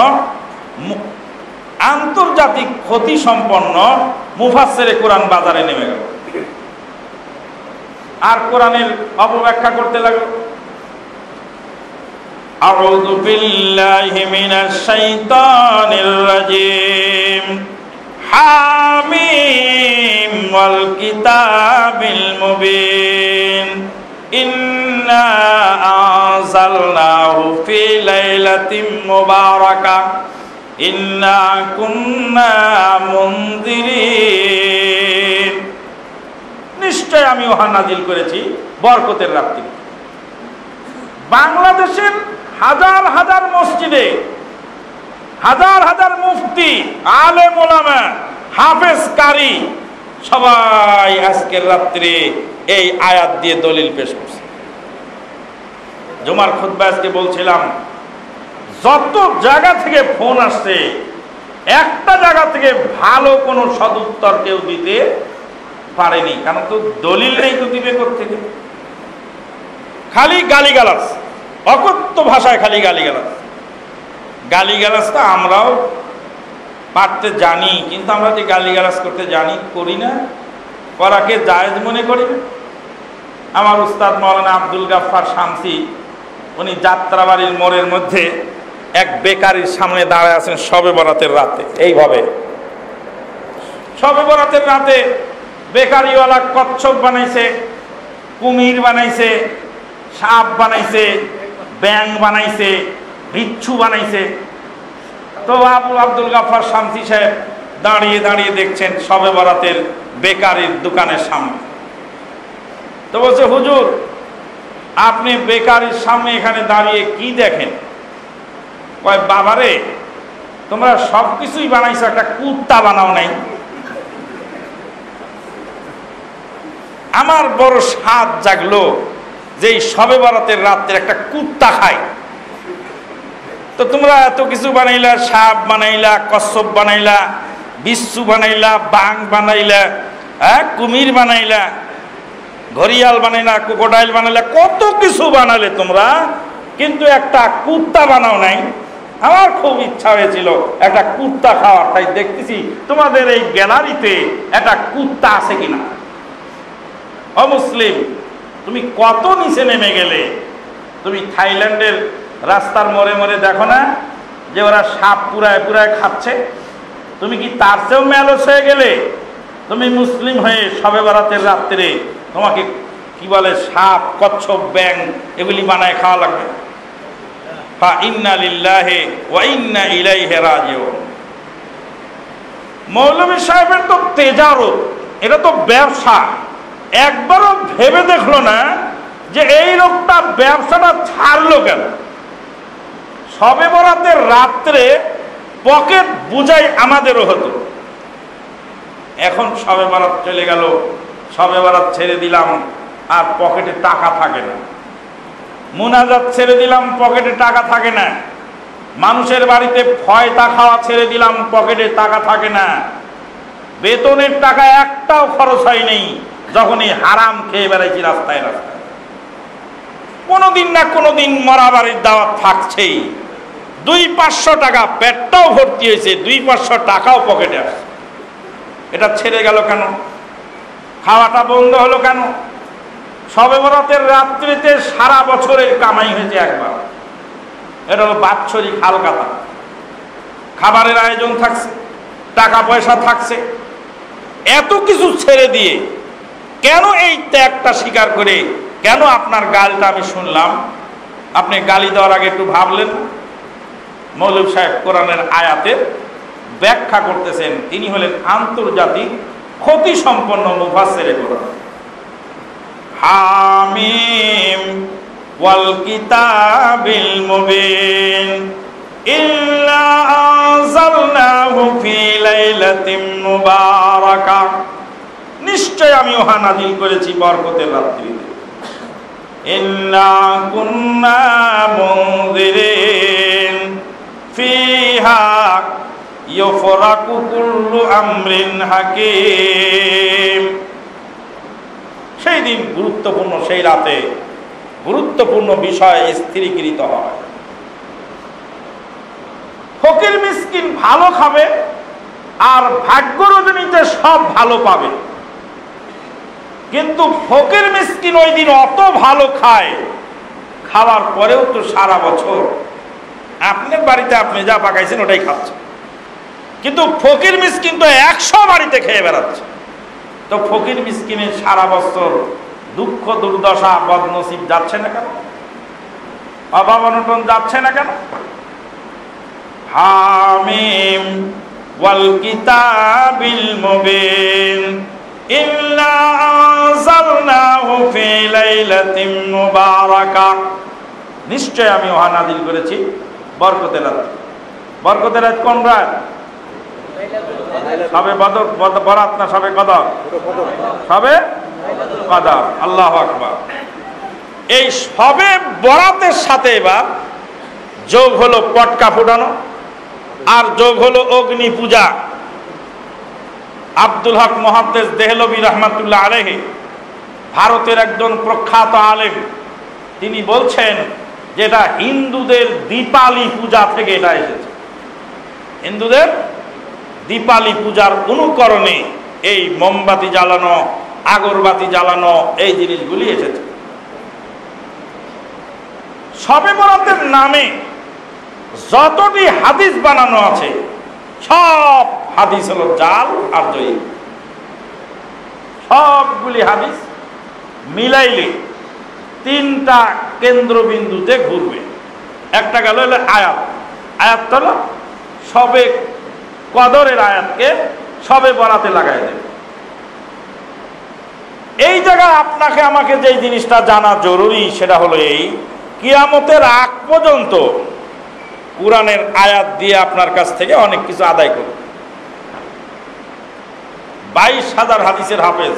আন্তর্জাতিক ক্ষতি সম্পন্ন মুফাসসিরে কোরআন বাজারে নেমে গেল, আর কোরআনের অপব্যাখ্যা করতে লাগলো। আউযু বিল্লাহি মিনাশ শাইতানির রাজিম। হামিম ওয়াল কিতাবিল মুবিন ইন্না আনজালনাহু ফি লাইলাতিন মুবারাকাহ ইন্না কুন্না মুনদিরিন। নিশ্চয় আমি উহা নাজিল করেছি বরকতের রাত্রি। বাংলাদেশের হাজার হাজার মসজিদে হাজার হাজার মুফতি, আলেম ওলামা, হাফেজ, কারি সবাই আজকের রাত্রে এই আয়াত দিয়ে দলিল পেশ করছে। জুমার খুতবা আজকে বলছিলাম, যত জায়গা থেকে ফোন আসছে, একটা জায়গা থেকে ভালো কোনো সদুত্তর কেউ দিতে পারেনি। কারণ তো দলিল নেই, তো দিবে কোত্থেকে? খালি গালিগালাজ, অকথ্য ভাষায় খালি গালিগালাজ। গালিগালাজটা আমরাও পারতে জানি, কিন্তু আমরা যে গালিগালাজ করতে জানি, করি না, করাকে জায়েজ মনে করি না। আমার উস্তাদ মাওলানা আব্দুল গাফফার শামসী, উনি যাত্রাবাড়ির মোড়ের মধ্যে এক বেকারির সামনে দাঁড়ায় আছেন শবে বরাতের রাতে। এইভাবে শবে বরাতের রাতে বেকারিওয়ালা কচ্ছপ বানাইছে, কুমির বানাইছে, সাপ বানাইছে, ব্যাং বানাইছে, বিচ্ছু বানাইছে। তো আব্দুল গাফফার শামসী সাহেব দাঁড়িয়ে দাঁড়িয়ে দেখছেন শবে বরাতের বেকারির দোকানের সামনে। তো বলছে, হুজুর আপনি বেকারির সামনে এখানে দাঁড়িয়ে কি দেখেন? কয়, বাবারে তোমরা সব কিছুই বানাইছো, একটা কুত্তা বানাও নাই। আমার বড় স্বাদ জাগলো যে এই শবে বরাতের রাত্রে একটা কুত্তা খায়। তো তোমরা এত কিছু বানাইলা, সাপ বানাইলা, কচ্ছপ বানাইলা, বিচ্ছু বানাইলা, বাং বানাইলা, কুমির বানাইলা, ঘড়িয়াল বানাইলা, ক্রোকোডাইল বানাইলা, কত কিছু বানালে তোমরা, কিন্তু একটা কুত্তা বানাও নাই। আমার খুব ইচ্ছা হয়েছিল একটা কুত্তা খাওয়ার, তাই দেখতেছি তোমাদের এই গ্যালারিতে একটা কুত্তা আছে কিনা। অমুসলিম, তুমি কত নিচে নেমে গেলে। তুমি থাইল্যান্ডের রাস্তার মোড়ে মোড়ে দেখো না যে ওরা সাপ পুরায় পুরায় খাচ্ছে? তুমি কি তার চেয়েও ম্যালস হয়ে গেলে? তুমি মুসলিম হয়ে শবে বরাতের রাত্রে তোমাকে কি বলে, সাপ, কচ্ছপ, ব্যাং এগুলি বানায় খাওয়া লাগবে? ফা ইন্না লিল্লাহি ওয়া ইন্না ইলাইহি রাজিউন। মৌলভী সাহেবের তো তেজারত, এটা তো ব্যবসা। একবারও ভেবে দেখলো না যে এই লোকটা ব্যবসাটা ছাড়লো কেন? শবে বরাতের রাত্রে পকেট বুঝাই আমাদেরও হতো। এখন শবে বরাত চলে গেল, শবে বরাত ছেড়ে দিলাম, আর পকেটে টাকা থাকে না। মুনাজাত ছেড়ে দিলাম, পকেটে টাকা থাকে না। মানুষের বাড়িতে ফয়তা খাওয়া ছেড়ে দিলাম, পকেটে টাকা থাকে না। বেতনের টাকা একটাও খরচ হয় নেই, যখনই হারাম খেয়ে বেড়াইছি রাস্তায় রাস্তায়। কোনোদিন না কোনোদিন মরা বাড়ির দাওয়াত থাকছেই। 200-500 টাকা, পেটটাও ভর্তি হয়েছে, 200-500 টাকাও পকেটে আসছে। এটা ছেড়ে গেল কেন? খাওয়াটা বন্ধ হলো কেন? শবে বরাতের রাত্রিতে সারা বছরের কামাই হয়েছে একবার। এটা হলো বাৎসরিক হালকাতা। খাবারের আয়োজন থাকছে, টাকা পয়সা থাকছে, এত কিছু ছেড়ে দিয়ে কেন এই ত্যাগটা স্বীকার করে, কেন আপনার গালটা আমি শুনলাম? আপনি গালি দেওয়ার আগে একটু ভাবলেন? মৌলভী সাহেব কোরআনের আয়াতের ব্যাখ্যা করতেছেন। তিনি হলেন আন্তর্জাতিক ক্ষতি সম্পন্ন মুফাসসিরে কোরআন। হামিম ওয়াল কিতাবিল মুবিন ইন্না আনজালনাহু ফি লাইলাতিন মুবারাকাহ। নিশ্চয় আমি উহা নাযিল করেছি বরকতের রাত্রিতে। ইন্না কুন্না মুনযিরিন ফিহা ইউফরাকু কুল্লু আমরিন হাকিম। সেই দিন গুরুত্বপূর্ণ, সেই রাতে গুরুত্বপূর্ণ বিষয় স্থিরীকৃত হয়। ফকির মিসকিন ভালো খাবে আর ভাগ্য রজনীতে সব ভালো পাবে, কিন্তু ফকির মিসকিন ওই দিন অত ভালো খায়, খাওয়ার পরেও তো সারা বছর আপনার বাড়িতে আপনি যা পাকাইছেন ওটাই খাচ্ছে, কিন্তু ফকির মিসকিন তো 100 বাড়িতে খেয়ে বেড়াচ্ছে। তো ফকির মিসকিনের সারা বছর দুঃখ দুর্দশা বদনসিব যাচ্ছে না কেন? অভাব অনটন যাচ্ছে না কেন? হামিম ওয়াল কিতাবিল মুবিন ইন্না আনজালনাহু ফি লাইলাতিন মুবারাকাহ, নিশ্চয় আমি ওহা নাযিল করেছি বরকতের রাতে। বরকতের রাত কোন রাত? সবে বরাত না সবে কদর? সবে কদর। আল্লাহু আকবার। এই সবে বরাতের সাথে এবার যোগ হলো পটকা ফুটানো আর যোগ হলো অগ্নি পূজা। আব্দুল হক মুহাদ্দিস দেহলভী রহমাতুল্লাহ আলাইহি, ভারতের একজন প্রখ্যাত আলেম, তিনি বলছেন যে এটা হিন্দুদের দীপালি পূজা থেকে এটা এসেছে। হিন্দুদের দীপালি পূজার অনুকরণে এই মোমবাতি জ্বালানো, আগরবাতি জ্বালানো, এই জিনিসগুলি এসেছে। শবে বরাতের নামে যতটি হাদিস বানানো আছে সব হাদিস হলো জাল আর জয়ী। সবগুলি হাদিস মিলাইলে 3টা কেন্দ্রবিন্দুতে ঘুরবে। একটা গেল হলো আয়াত, আয়াত হলো সবে কদরের আয়াতকে সবে বরাতে লাগাই দেবে। এই জায়গায় আপনাকে আমাকে যে জিনিসটা জানা জরুরি সেটা হলো এই, কিয়ামতের আগ পর্যন্ত কুরআনের আয়াত দিয়ে আপনার কাছ থেকে অনেক কিছু আদায় করবে। 22,000 হাদিসের হাফেজ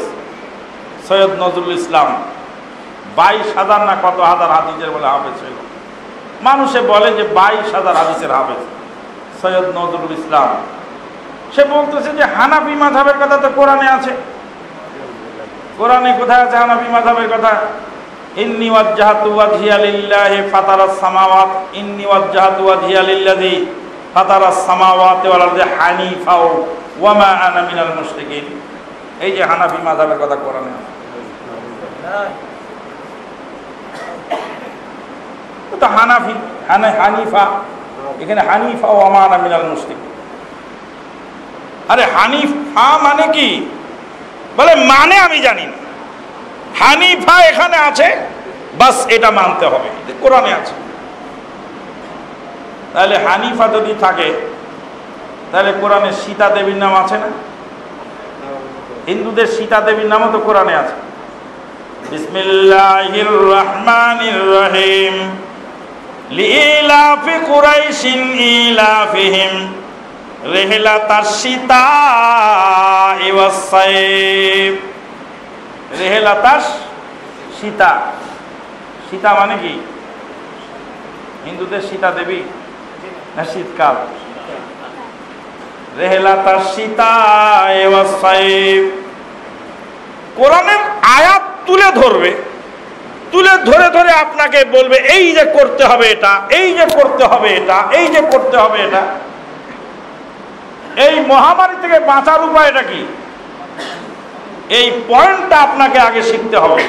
সৈয়দ নজরুল ইসলাম, 22,000 না কত হাজার হাদিসের বলে হাফেজ ছিল। মানুষে বলে যে 22,000 হাদিসের হাফেজ সৈয়দ নজরুল ইসলাম। সে বলতেছে যে হানাফি মাযহাবের কথা তো কোরআনে আছে। কোরআনে কোথায় আছে হানাফি মাযহাবের কথা? ইন্নী ওয়াজ্জাহতু ওয়াজহিয়া লিল্লাহি ফাতারাস সামাওয়াত, ইন্নী ওয়াজ্জাহতু ওয়াজহিয়া লিল্লাযী ফাতারাস সামাওয়াতি ওয়াল আরদি হানিফা ওয়া মা আনা মিনাল মুশরিকিন। এই যে হানাফি মাযহাবের কথা কোরআনে আছে। তো হানাফি হানিফা, এখানে হানিফা ওয়া মা আনা মিনাল মুশরিকিন। আরে হানিফা মানে কি? বলে মানে আমি জানি না, হানিফা এখানে আছে, বাস এটা মানতে হবে, কোরআনে আছে। তাহলে হানিফা যদি থাকে তাহলে কোরআনে সীতা দেবীর নাম আছে না? হিন্দুদের সীতা দেবীর নামও তো কোরআনে আছে। বিসমিল্লাহির রহমানির রহিম লিইলাফি কুরাইশিন ইলাফিহিম রিহলাতাশ শিতা'i ওয়াস সাইফ। রিহলাতাশ সীতা, সীতা মানে কি? হিন্দুদের সীতা দেবী না শীতকাল? রিহলাতাশ শিতা'i ওয়াস সাইফ। কোরআনের আয়াত তুলে ধরবে, তুলে ধরে ধরে আপনাকে বলবে এই যে করতে হবে এটা, এই যে করতে হবে এটা, এই যে করতে হবে এটা। এই মহামারী থেকে বাঁচার উপায়টা কি? এই পয়েন্টটা আপনাকে আগে শিখতে হবে।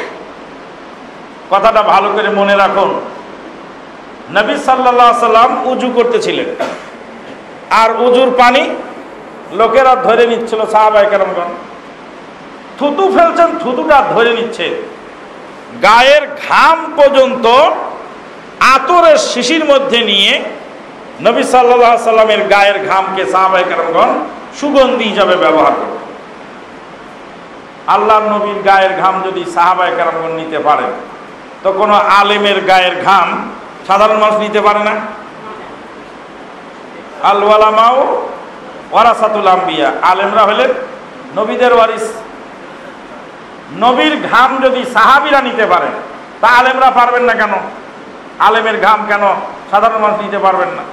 কথাটা ভালো করে মনে রাখুন। নবী সাল্লাল্লাহু আলাইহি সাল্লাম উযু করতেছিলেন, আর উযুর পানি লোকেরা ধরে নিচ্ছিল, সাহাবায়ে কেরামগণ থুতু ফেলছেন, থুতুটা ধরে নিচ্ছে, গায়ের ঘাম পর্যন্ত আতরের শিশির মধ্যে নিয়ে নবী সাল্লাল্লাহু আলাইহি সাল্লামের গায়ের ঘামকে সাহাবায়ে কেরামগণ সুগন্ধি হিসাবে ব্যবহার করত। আল্লাহর নবীর গায়ের ঘাম যদি সাহাবায়ে কেরামগণ নিতে পারেন, তো কোনো আলেমের গায়ের ঘাম সাধারণ মানুষ নিতে পারে না। আল ওয়ালামাউ ওয়ারাসাতুল আম্বিয়া, আলেমরা হলেন নবীদের ওয়ারিস। নবীর ঘাম যদি সাহাবীরা নিতে পারেন, তা আলেমরা পারবেন না কেন? আলেমের ঘাম কেন সাধারণ মানুষ নিতে পারবেন না?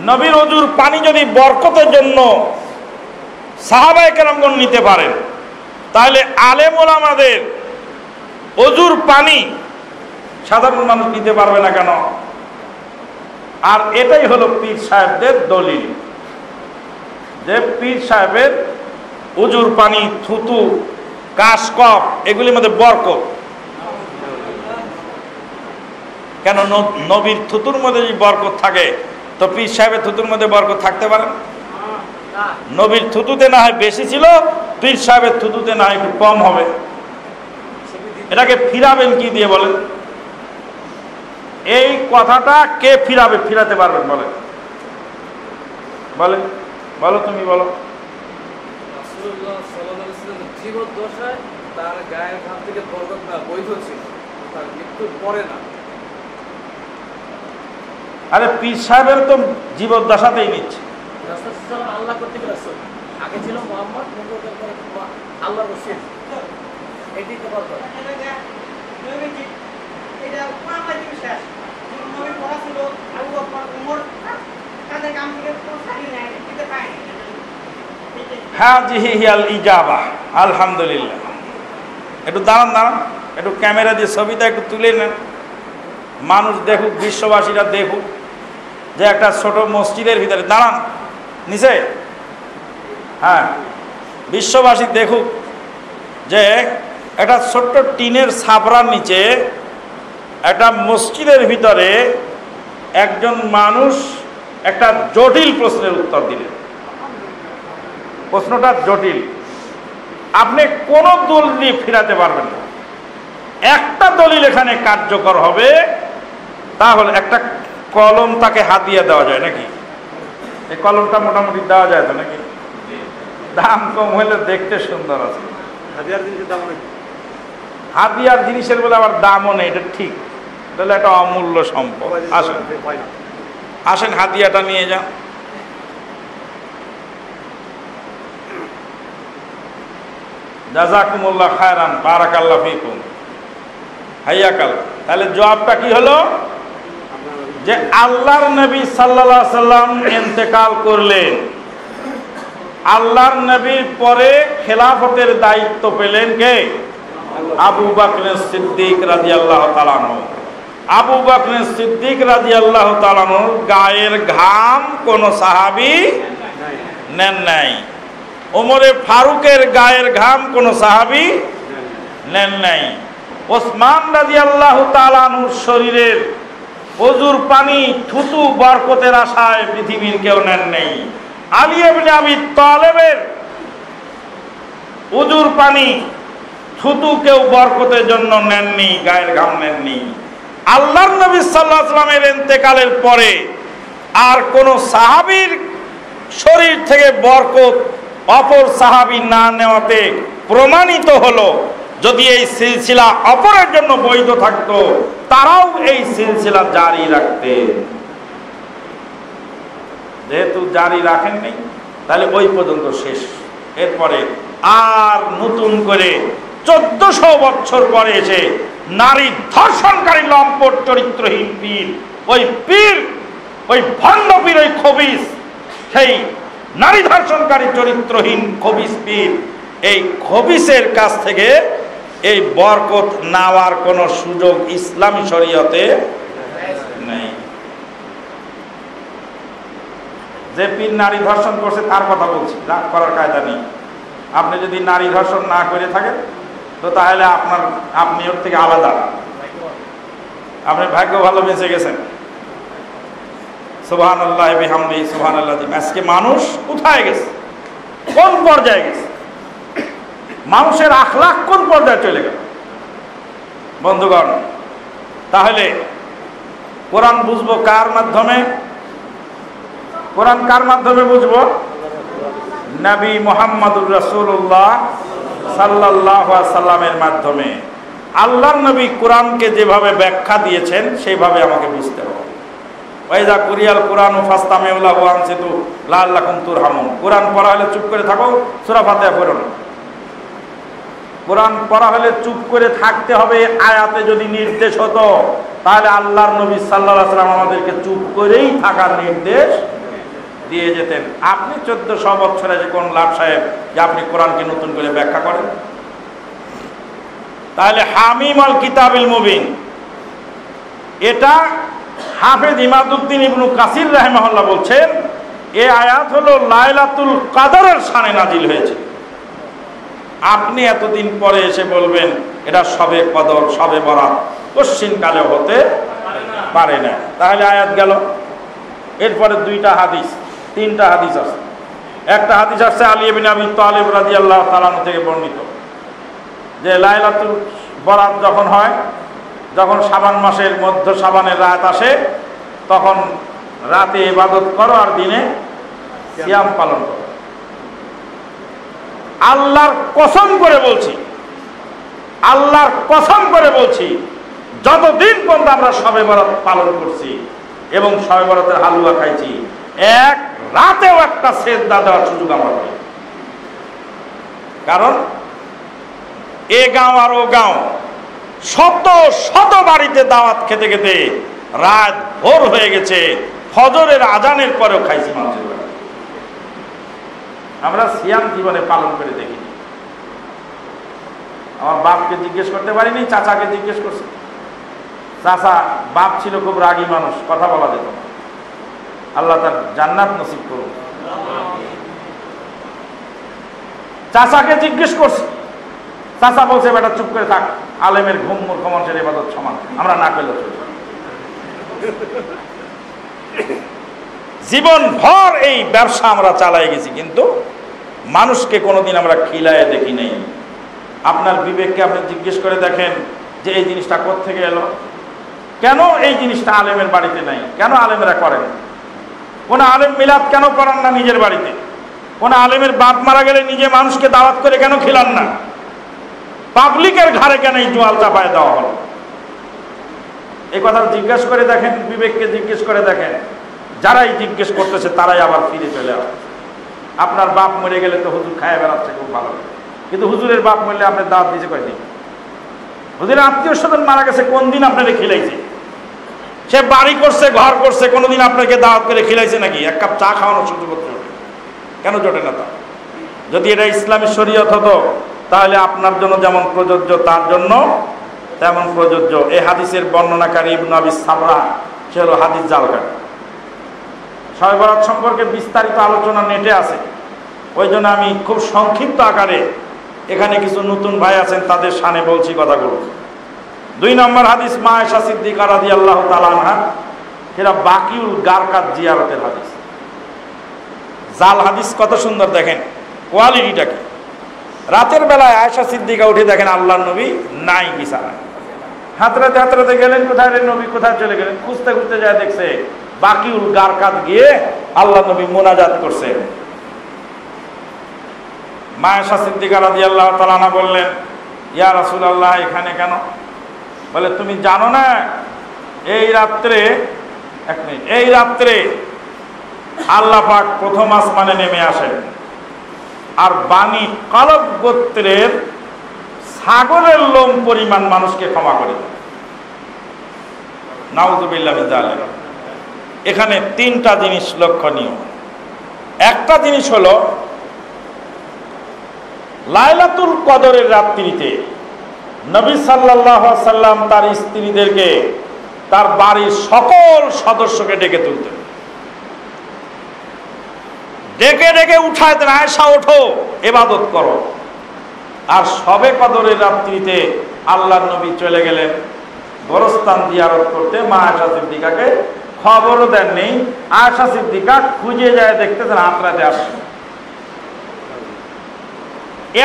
নবীর ওযুর পানি যদি বরকতের জন্য সাহাবায়ে কেরামগণ নিতে পারেন, তাহলে আলেম ওলামাদের অজুর পানি সাধারণ মানুষ নিতে পারবে না কেন? আর এটাই হলো পীর সাহেবদের দলিল, যে পীর সাহেবের অজুর পানি, থুতু, কাশকফ এগুলির মধ্যে বরকত। কেন? নবীর থুতুর মধ্যে যদি বরকত থাকে তো পীর সাহেবের থুতুর মধ্যে বরকত থাকতে পারে? নবীর থুতুতে না হয় বেশি ছিল, পীর সাহেবের থুতুতে না হয় একটু কম হবে। এটাকে ফিরাবেন কি দিয়ে বলেন? এই কথাটা কে ফিরাবে? ফিরাতে পারবেন বলেন? বলেন, বলো, তুমি বলো। রাসূলুল্লাহ সাল্লাল্লাহু আলাইহি ওয়াসাল্লাম জীবদ্দশায় তার গায়ের ঘাম থেকে বরকত না বৈধ ছিল, তার মৃত্যুর পরে না। আরে পীর সাহেবের তো জীবদ্দশাতেই নিচ্ছে। রাসূল সাল্লাল্লাহু আল্লাহ কর্তৃক রাসূল, আগে ছিল মুহাম্মদ, মুহাম্মদের পরে আল্লাহর রাসূল। এটাই তো বরকত। এটা কোরআনের বিশ্বাস। নবী পড়া ছিল, আবু বকর, ওমর, তাদের কাম থেকে কোনো ছাড়ি নাই, দিতে পায়নি। হাজিহি হিয়াল ইজাবা। আলহামদুলিল্লাহ। একটু দাঁড়ান, দাঁড়ান, একটু ক্যামেরা দিয়ে ছবিটা একটু তুলে নেন, মানুষ দেখুক, বিশ্ববাসীরা দেখুক যে একটা ছোট মসজিদের ভিতরে দাঁড়ান নিচে, হ্যাঁ, বিশ্ববাসী দেখুক যে একটা ছোট্ট টিনের ছাপরার নিচে একটা মসজিদের ভিতরে একজন মানুষ একটা জটিল প্রশ্নের উত্তর দিলেন। প্রশ্নটা জটিল, আপনি কোনো দলিল দিয়ে ফিরাতে পারবেন না। একটা দলিল এখানে কার্যকর হবে, তাহলে একটা কলম তাকে হাতিয়ে দেওয়া যায় নাকি? এই কলমটা মোটামুটি দেওয়া যায় তো নাকি? দাম কম হলে দেখতে সুন্দর আছে। হাতিয়ার জিনিসের বলে আবার দামও নেই, এটা ঠিক, তাহলে একটা অমূল্য সম্পদ। আসেন, আসেন, হাতিয়াটা নিয়ে যান। জাযাকুমুল্লাহ খায়রান, বারাকাল্লাহ ফিকুম, হাইয়াকাল্লাহ। তাহলে জবাবটা কি হলো? যে আল্লাহর নবী সাল্লাল্লাহু আলাইহি সাল্লাম ইন্তেকাল করলেন, আল্লাহর নবীর পরে খেলাফতের দায়িত্ব পেলেন কে? আবু বকর সিদ্দিক রাদিয়াল্লাহু তাআলা আনহু। আবু বকর সিদ্দিক রাদিয়াল্লাহু তাআলা আনহুর গায়ের ঘাম কোন সাহাবী নেন নাই। ওমরে ফারুকের গায়ের ঘাম কোন সাহাবী নেন নাই। ওসমান রাদিয়াল্লাহু তাআলা আনহুর শরীরের অজুর পানি, থুতু, বরকতের আশায় পৃথিবীর কেউ নেন নাই। আলী ইবনে আবি তালেবের অজুর পানি, থুতু কেউ বরকতের জন্য নেননি, গায়ের ঘাম নেননি। আল্লাহর নবী সাল্লাল্লাহু আলাইহি ওয়াসাল্লামের ইন্তেকালের পরে আর কোন সাহাবীর শরীর থেকে বরকত অপর সাহাবী না নেওয়াতে প্রমাণিত হলো। যদি এই সিলসিলা অপরের জন্য বৈধ থাকতো, তারাও এই সিলসিলা জারি রাখতেন। যেহেতু জারি রাখেননি, তাহলে ওই পর্যন্ত শেষ। এরপরে আর নতুন করে 1400 বছর পরে এসে নারী ধর্ষণকারী লম্পট চরিত্রহীন পীর, ওই পীর, ওই ভণ্ড পীর, ওই খবিস, সেই নারী ধর্ষণকারী চরিত্রহীন খবিস পীর, এই খবিসের কাছ থেকে এই বরকত নেওয়ার কোনো সুযোগ ইসলামী শরীয়তে নেই। যে পীর নারী ধর্ষণ করছে তার কথা বলছি, রাগ করার কায়দা নেই। আপনি যদি নারী ধর্ষণ না করে থাকেন তো তাহলে আপনি ওর থেকে আলাদা, আপনি ভাগ্য ভালো বেঁচে গেছেন। সুবহানাল্লাহ বিহামদিহি সুবহানাল্লাহ। আজকে মানুষ কোথায় গেছে, কোন পর্যায়ে গেছে, মানুষের আখলাক কোন পর্যায়ে চলে গেল বন্ধুগণ। তাহলে কোরআন বুঝবো কার মাধ্যমে? কোরআন কার মাধ্যমে বুঝবো? নবী মুহাম্মদুর রাসূলুল্লাহ সাল্লাল্লাহু আলাইহি সাল্লামের মাধ্যমে। আল্লাহর নবী কোরআনকে যেভাবে ব্যাখ্যা দিয়েছেন সেইভাবে আমাকে বুঝতে হবে। ওয়াইজা কুরিয়াল কুরআনু ফাসতামিউ লাহু ওয়া আনসিতু লাআল্লাকুম তুরহামুন। কোরআন পড়া হলে চুপ করে থাকো, সূরা ফাতিহা পড়ো না। কোরআন পড়া হলে চুপ করে থাকতে হবে। আয়াতে যদি নির্দেশ হতো তাহলে আল্লাহর নবী সাল্লাল্লাহু আলাইহি ওয়াসাল্লাম আমাদেরকে চুপ করেই থাকার নির্দেশ দিয়ে যেতেন। আপনি 1400 বছরে যে কোন লাভ সাহেব যে আপনি কোরআনকে নতুন করে ব্যাখ্যা করেন? তাহলে হামিম আল কিতাবিল মুবিন, এটা হাফেজ ইমাদউদ্দিন ইবনু কাসির রাহিমাহুল্লাহ বলছেন এই আয়াত হলো লাইলাতুল কদরের শানে নাজিল হয়েছে। আপনি এতদিন পরে এসে বলবেন এটা সবে কদর, সবে বরাত, কশ্চিনকালে হতে পারে না। তাহলে আয়াত গেল। এরপরে দুইটা হাদিস, তিনটা হাদিস আছে। একটা হাদিস আসছে আলী ইবনে আবি তালিব রাদিয়াল্লাহু তাআলা থেকে বর্ণিত যে লাইলাতুল বরাত যখন হয়, যখন শাবান মাসের মধ্য শাবানের রাত আসে, তখন রাতে ইবাদত করো আর দিনে সিয়াম পালন করো। আল্লাহর কসম করে বলছি, আল্লাহর কসম করে বলছি, যতদিন পর্যন্ত আমরা শবে বরাত পালন করছি এবং শবে বরাতের হালুয়া খাইছি, এক রাতেও একটা সেজদা দেওয়ার সুযোগ আমরা পাই। কারণ এ গাঁও আর ও গাঁও শত শত বাড়িতে দাওয়াত খেতে খেতে রাত ভোর হয়ে গেছে, ফজরের আজানের পরেও খাইছি মানুষের বাড়ি। আমরা সিয়াম জীবনে পালন করে দেখিনি। আমার বাপকে জিজ্ঞেস করতে পারিনি, চাচাকে জিজ্ঞেস করছি। চাচা বাপ ছিল খুব রাগী মানুষ, কথা বলা যেত না। আল্লাহ তার জান্নাত নসিব করুন। চাচাকে জিজ্ঞেস করছি, চাচা বলছে বেটা চুপ করে থাক, আলেমের ঘুম মূর্খ মানুষের ইবাদত সমান, আমরা না পেলেও চলবে। জীবন ভর এই ব্যবসা আমরা চালাই গেছি, কিন্তু মানুষকে কোনোদিন আমরা খিলায় দেখি নেই। আপনার বিবেককে আপনি জিজ্ঞেস করে দেখেন যে এই জিনিসটা কোত্থেকে এলো, কেন এই জিনিসটা আলেমের বাড়িতে নাই, কেন আলেমেরা করেন? কোন আলেম মিলাদ কেন করান না নিজের বাড়িতে? কোন আলেমের বাপ মারা গেলে নিজে মানুষকে দাওয়াত করে কেন খিলান না? পাবলিকের ঘাড়ে কেন এই জোয়াল চাপায় দেওয়া হলো? এই কথা জিজ্ঞেস করে দেখেন, বিবেককে জিজ্ঞেস করে দেখেন। যারাই জিজ্ঞেস করতেছে তারাই আবার ফিরে চলে আসে। আপনার বাপ মরে গেলে তো হুজুর খায় বেড়াচ্ছে, খুব ভালো, কিন্তু হুজুরের বাপ মরলে আপনার দাওয়াত দিয়েছে কয়দিন? হুজুরের আত্মীয় স্বজন মারা গেছে, কোন দিন আপনাকে খিলাইছে? সে বাড়ি করছে, ঘর করছে, কোনোদিন আপনাকে দাওয়াত করে খিলাইছে নাকি? এক কাপ চা খাওয়ানোর সুযোগ জোটে কেন? জোটে না। তা যদি এটা ইসলামী শরীয়ত হতো তাহলে আপনার জন্য যেমন প্রযোজ্য তার জন্য তেমন প্রযোজ্য। এই হাদিসের বর্ণনাকারী ইবনে আবি সাবরা, সে হলো হাদিস জালকারী। শবে বরাত সম্পর্কে বিস্তারিত আলোচনা নেটে আছে, ওই জন্য আমি খুব সংক্ষিপ্ত আকারে এখানে কিছু নতুন ভাই আছেন তাদের শানে বলছি কথাগুলো। 2 নম্বর হাদিস মা আয়েশা সিদ্দিকা রাদিয়াল্লাহু তাআলা আনহা, সেটা বাকিউল গারকাত জিয়ারতের হাদিস। জাল হাদিস কত সুন্দর দেখেন কোয়ালিটিটা কি। রাতের বেলায় আয়েশা সিদ্দিকা উঠে দেখেন আল্লাহর নবী নাই বিছানায়। হাতরাতে হাতরাতে গেলেন, কোথায় রে নবী, কোথায় চলে গেলেন? খুঁজতে খুঁজতে যায় দেখছে বাকিউল গারকাত গিয়ে আল্লাহ নবী মোনাজাত করছে। মা আয়েশা সিদ্দিকা রাদিয়াল্লাহু তাআলা আনহা বললেন, ইয়া রাসূলুল্লাহ এখানে কেন? বলে তুমি জানো না এই রাত্রে, এক মিনিট, এই রাত্রে আল্লাহ পাক প্রথম আসমানে নেমে আসেন আর বানি কলব গোত্রের ছাগলের লোম পরিমাণ মানুষকে ক্ষমা করে দেন। নাউযুবিল্লাহি মিন যালিক। এখানে 3টা জিনিস লক্ষণীয়। একটা জিনিস হলো লাইলাতুল কদরের রাত্রিতে নবী সাল্লাল্লাহু আলাইহি সাল্লাম তার স্ত্রীদেরকে, তার বাড়ির সকল সদস্যকে ডেকে তুলতেন, ডেকে ডেকে উঠায় দেন, আয়েশা ওঠো ইবাদত করো। আর শবে কদরের রাত্রিতে আল্লাহর নবী চলে গেলেন গোরস্থান জিয়ারত করতে। মা আয়েশা সিদ্দিকাকে খবরও দেননি। আয়েশা সিদ্দিকা খুঁজে যায়, দেখতেছেন হাতরাতে আসে।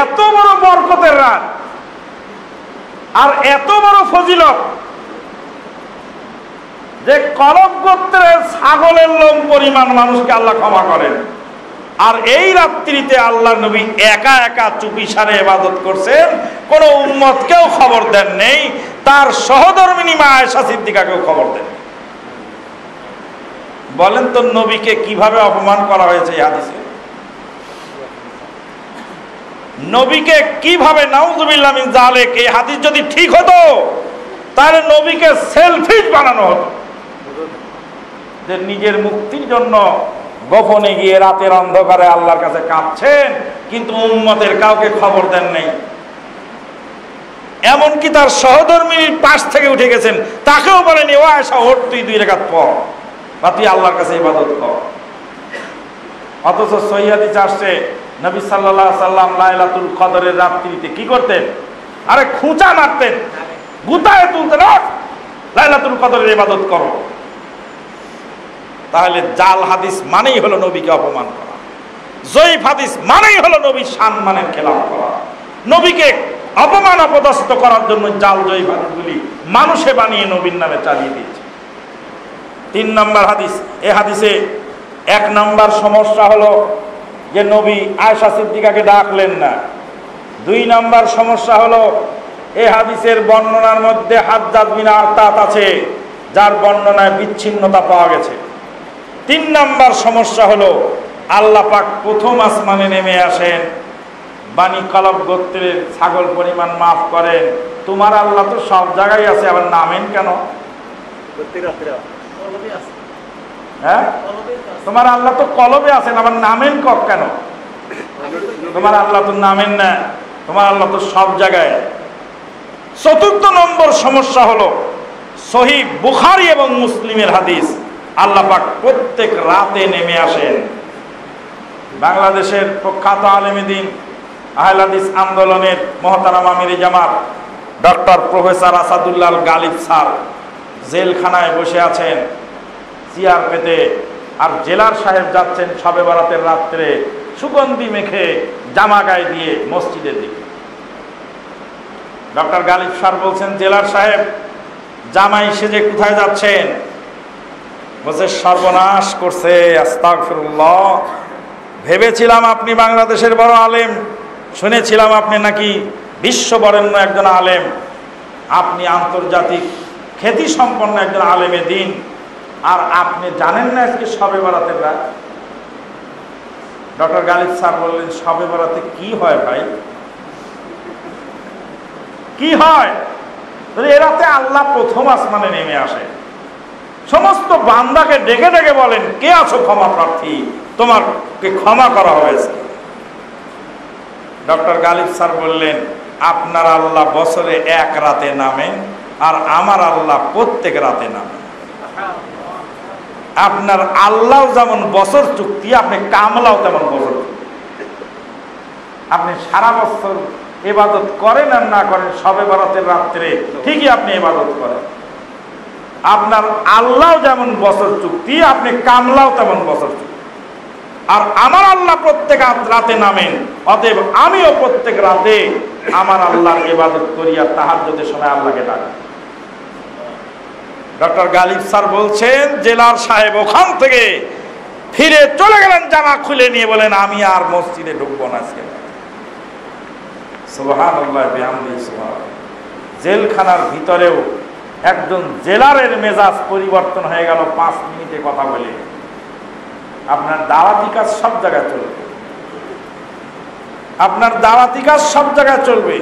এত বড় বরকতের রাত আর এত বড় ফজিলত যে কলব গোত্রের ছাগলের লোম পরিমাণ মানুষকে আল্লাহ ক্ষমা করেন। আর এই রাত্রিতে আল্লাহ নবী একা একা চুপিসারে ইবাদত করছেন, কোন উম্মতকেও খবর দেন নেই, তার সহধর্মিনী মা আয়েশা সিদ্দিকাকেও খবর দেন। বলেন তো নবীকে কিভাবে অপমান করা হয়েছে এই হাদিসে? নবীকে কিভাবে, নাউযুবিল্লাহি মিন যালিক, এই হাদিস যদি ঠিক হতো তাহলে নবীকে সেলফিশ বানানো হতো, যে নিজের মুক্তির জন্য গোপনে গিয়ে রাতের অন্ধকারে আল্লাহর কাছে কাঁদছেন, কিন্তু উম্মতের কাউকে খবর দেন নাই। এমনকি তার সহধর্মিনীর পাশ থেকে উঠে গেছেন, তাকেও বলেনি ও আয়েশা ওঠ, তুই 2 রাকাত পড় বা তুই আল্লাহর কাছে ইবাদত কর। অথচ সহিহ হাদিসে আসছে নবী সাল্লাল্লাহু আলাইহি সাল্লাম লাইলাতুল কদরের রাত্রিতে কি করতেন? আরে খুঁচা মারতেন, গুতায়ে তুলতেন, লাইলাতুল কদরের ইবাদত করো। তাহলে জাল হাদিস মানেই হলো নবীকে অপমান করা, জয়ীফ হাদিস মানেই হলো নবীর সম্মানের খেলাফ করা। নবীকে অপমান অপদস্থ করার জন্য জাল জয়ীফ হাদিসগুলি মানুষে বানিয়ে নবীর নামে চালিয়ে দিয়েছে। 3 নম্বর হাদিস, এই হাদিসে 1 নম্বর সমস্যা হলো যে নবী আয়েশা সিদ্দিকাকে ডাকলেন না। 2 নম্বর সমস্যা হলো এই হাদিসের বর্ণনার মধ্যে হাজ্জাজ বিন আরতাত আছে, যার বর্ণনায় বিচ্ছিন্নতা পাওয়া গেছে। 3 নম্বর সমস্যা হলো আল্লাহ পাক প্রথম আসমানে নেমে আসেন, বানি কলব গোত্রের ছাগল পরিমাণ মাফ করেন। তোমার আল্লাহ তো সব জায়গায় আছে, আবার নামেন কেন? হ্যাঁ, তোমার আল্লাহ তো কলবে আছেন, আবার নামেন কেন? তোমার আল্লাহ তো নামেন না, তোমার আল্লাহ তো সব জায়গায়। 4 নম্বর সমস্যা হলো সহিহ বুখারী এবং মুসলিমের হাদিস, আল্লাহ পাক প্রত্যেক রাতে নেমে আসেন। বাংলাদেশের প্রখ্যাত আলেমে দ্বীন আহলে হাদিস আন্দোলনের মহতারাম আমিরে জামাত doctor professor Asadullah Galib sir জেলখানায় বসে আছেন চেয়ার পেতে, আর জেলার সাহেব যাচ্ছেন শবে বরাতের রাত্রে সুগন্ধি মেখে জামা গায়ে দিয়ে মসজিদের দিকে। ডক্টর গালিব স্যার বলছেন, জেলার সাহেব জামাই সেজে কোথায় যাচ্ছেন? বলছে, সর্বনাশ করছে, আস্তাগফিরুল্লাহ, ভেবেছিলাম আপনি বাংলাদেশের বড় আলেম, শুনেছিলাম আপনি নাকি বিশ্ব বরেণ্য একজন আলেম, আপনি আন্তর্জাতিক খ্যাতি সম্পন্ন একজন আলেমে দ্বীন, আর আপনি জানেন না আজকে শবে বরাতের রাত? ডক্টর গালিব স্যার বললেন, শবে বরাতে কি হয় ভাই, কি হয়? এ রাতে আল্লাহ প্রথম আসমানে নেমে আসে, সমস্ত বান্দাকে ডেকে ডেকে বলেন, কে আছো ক্ষমা প্রার্থী, তোমাকে ক্ষমা করা হয়েছে। ডক্টর গালিব স্যার বললেন, আপনার আল্লাহ বছরে 1 রাতে নামেন, আর আমার আল্লাহ প্রত্যেক রাতে নামেন। আপনার আল্লাহ যেমন বছর চুক্তি, আপনি কামলাও তেমন বছর চুক্তি। আপনি সারা বছর ইবাদত করেন আর না করেন, শবে বরাতের রাত্রে ঠিকই আপনি ইবাদত করেন। আপনার আল্লাহ যেমন বছর চুক্তি, আপনি কামলাও তেমন বছর চুক্তি। আর আমার আল্লাহ প্রত্যেক রাতে নামেন, অতএব আমিও প্রত্যেক রাতে আমার আল্লাহর ইবাদত করি আর তাহাজ্জুদের সময় আল্লাহকে ডাকি। ডক্টর গালিব স্যার বলছেন, জেলার সাহেব ওখান থেকে ফিরে চলে গেলেন জামা খুলে নিয়ে, বলেন আমি আর মসজিদে ঢুকবো না আজকে। সুবহানাল্লাহ বিহামদিহি সুবহানাল্লাহ। জেলখানার ভিতরেও একজন জেলারের মেজাজ পরিবর্তন হয়ে গেল 5 মিনিটে কথা বলে। আপনার দাওয়াতি কাজ সব জায়গায় চলবে, আপনার দাওয়াতি কাজ সব জায়গায় চলবে।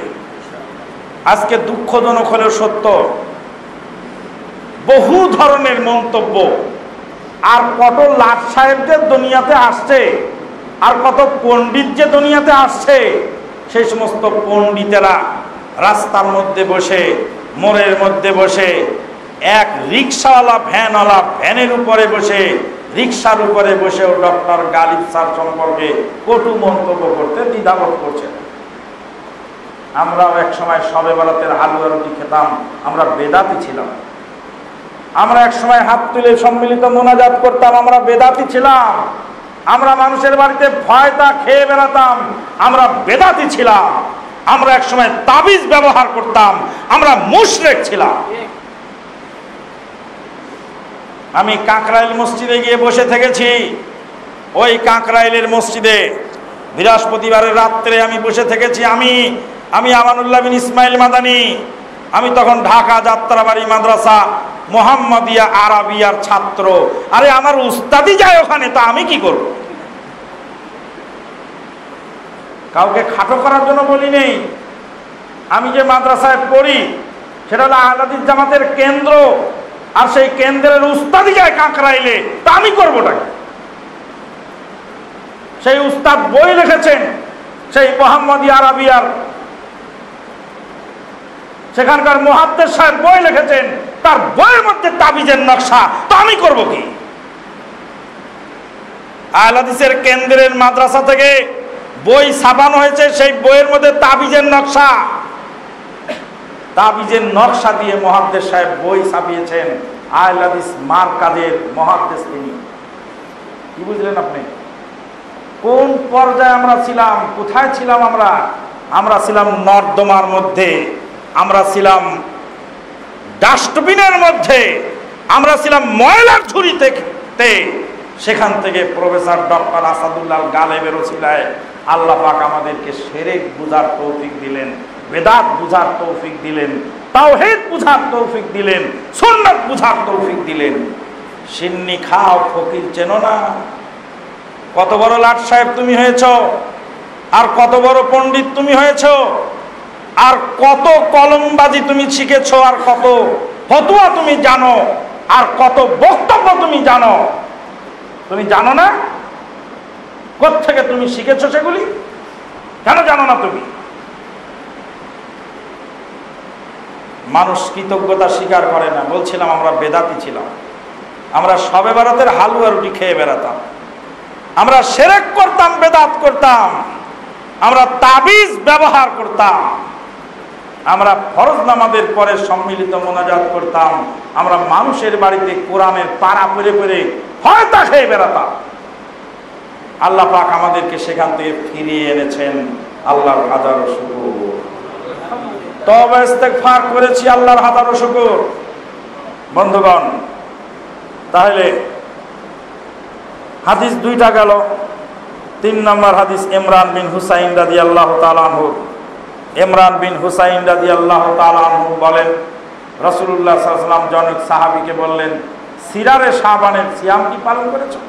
আজকে দুঃখজনক হলেও সত্য, বহু ধরনের মন্তব্য, আর কত লাট সাহেবদের দুনিয়াতে আসছে, আর কত পণ্ডিত যে দুনিয়াতে আসছে, সেই সমস্ত পণ্ডিতেরা রাস্তার মধ্যে বসে, মোড়ের মধ্যে বসে, এক রিক্সাওয়ালা ভ্যানওয়ালা ভ্যানের উপরে বসে, রিক্সার উপরে বসেও ডক্টর গালিব স্যার সম্পর্কে কটু মন্তব্য করতে দ্বিধাবোধ করছেন। আমরাও এক সময় শবে বরাতের হালুয়া রুটি খেতাম, আমরা বেদাতি ছিলাম। আমরা এক সময় হাত তুলে সম্মিলিত মোনাজাত করতাম, আমরা বেদাতি ছিলাম। আমরা মানুষের বাড়িতে ভয়টা খেয়ে বেড়াতাম, আমরা বেদাতি ছিলাম। আমরা এক সময় তাবিজ ব্যবহার করতাম, আমরা মুশরিক ছিলাম। আমি কাকরাইল মসজিদে গিয়ে বসে থেকেছি। ওই কাকরাইলের মসজিদে বৃহস্পতিবারের রাত্রে আমি বসে থেকেছি। আমি আমানুল্লাহ বিন ইসমাইল মাদানী, আমি তখন ঢাকা যাত্রাবাড়ি মাদ্রাসা মোহাম্মদিয়া আরাবিয়ার ছাত্র। আরে আমার উস্তাদি যায় ওখানে, তা আমি কি করব? কাউকে খাটো করার জন্য বলি নেই। আমি যে মাদ্রাসায় পড়ি সেটা হলো আহলে হাদিস জামাতের কেন্দ্র, আর সেই কেন্দ্রের উস্তাদি যায় কাকরাইলে, তা আমি করবোটা কি? সেই উস্তাদ বই লিখেছেন, সেই মোহাম্মদিয়া আরাবিয়ার সেখানকার মুহাদ্দিস সাহেব বই লিখেছেন, তার বইয়ের মধ্যে তাবিজের নকশা, তো আমি করব কি? আহলে হাদিসের কেন্দ্রের মাদ্রাসা থেকে বই ছাপানো হয়েছে, সেই বইয়ের মধ্যে তাবিজের নকশা, তাবিজের নকশা দিয়ে মুহাদ্দিস সাহেব বই ছাপিয়েছেন। আহলে হাদিস মারকাজের মুহাদ্দিস তিনি। কি বুঝলেন আপনি? কোন পর্যায়ে আমরা ছিলাম, কোথায় ছিলাম আমরা? আমরা ছিলাম নর্দমার মধ্যে, আমরা ছিলাম ডাস্টবিনের মধ্যে, আমরা ছিলাম ময়লার ঝুড়িতে। সেখান থেকে প্রফেসর ডক্টর আসাদুল্লাহ গালেবের ওসিলায় আল্লাহ পাক আমাদেরকে শিরক বুঝার তৌফিক দিলেন, বেদাত বুঝার তৌফিক দিলেন, তাওহীদ বুঝার তৌফিক দিলেন, সুন্নাত বুঝার তৌফিক দিলেন। সিন্নি খাও ফকির চেনো না। কত বড় লাট সাহেব তুমি হয়েছ, আর কত বড় পণ্ডিত তুমি হয়েছ, আর কত কলমবাজি তুমি শিখেছ, আর কত ফতোয়া তুমি জানো, আর কত বক্তব্য তুমি জানো। তুমি জানো না? কোত্থেকে তুমি শিখেছ সেগুলি? কেন জানো না তুমি? মানুষ কৃতজ্ঞতা স্বীকার করে না। বলছিলাম আমরা বেদাতি ছিলাম, আমরা শবে বরাতের হালুয়া রুটি খেয়ে বেড়াতাম, আমরা শিরক করতাম, বেদাত করতাম, আমরা তাবিজ ব্যবহার করতাম, আমরা ফরজ নামাজের পরে সম্মিলিত মোনাজাত করতাম, আমরা মানুষের বাড়িতে কোরআনের পারা পড়ে পড়ে হয়তো খেয়ে বেড়াতাম। আল্লাহ পাক আমাদেরকে সেখান থেকে ফিরিয়ে এনেছেন, আল্লাহর হাজারো শুকর। তওবা ইস্তেগফার করেছি, আল্লাহর হাজারো শুকর। বন্ধুগণ, তাহলে হাদিস দুইটা গেল। 3 নম্বর হাদিস ইমরান বিন হুসাইন রাদিয়াল্লাহু তাআলা আনহু। ইমরান বিন হুসাইন রাদিয়াল্লাহু তাআলা আনহু বলেন, রাসূলুল্লাহ সাল্লাল্লাহু আলাইহি ওয়াসাল্লাম জনক সাহাবীকে বললেন, সিরারে শাবানের সিয়াম কি পালন করেছো?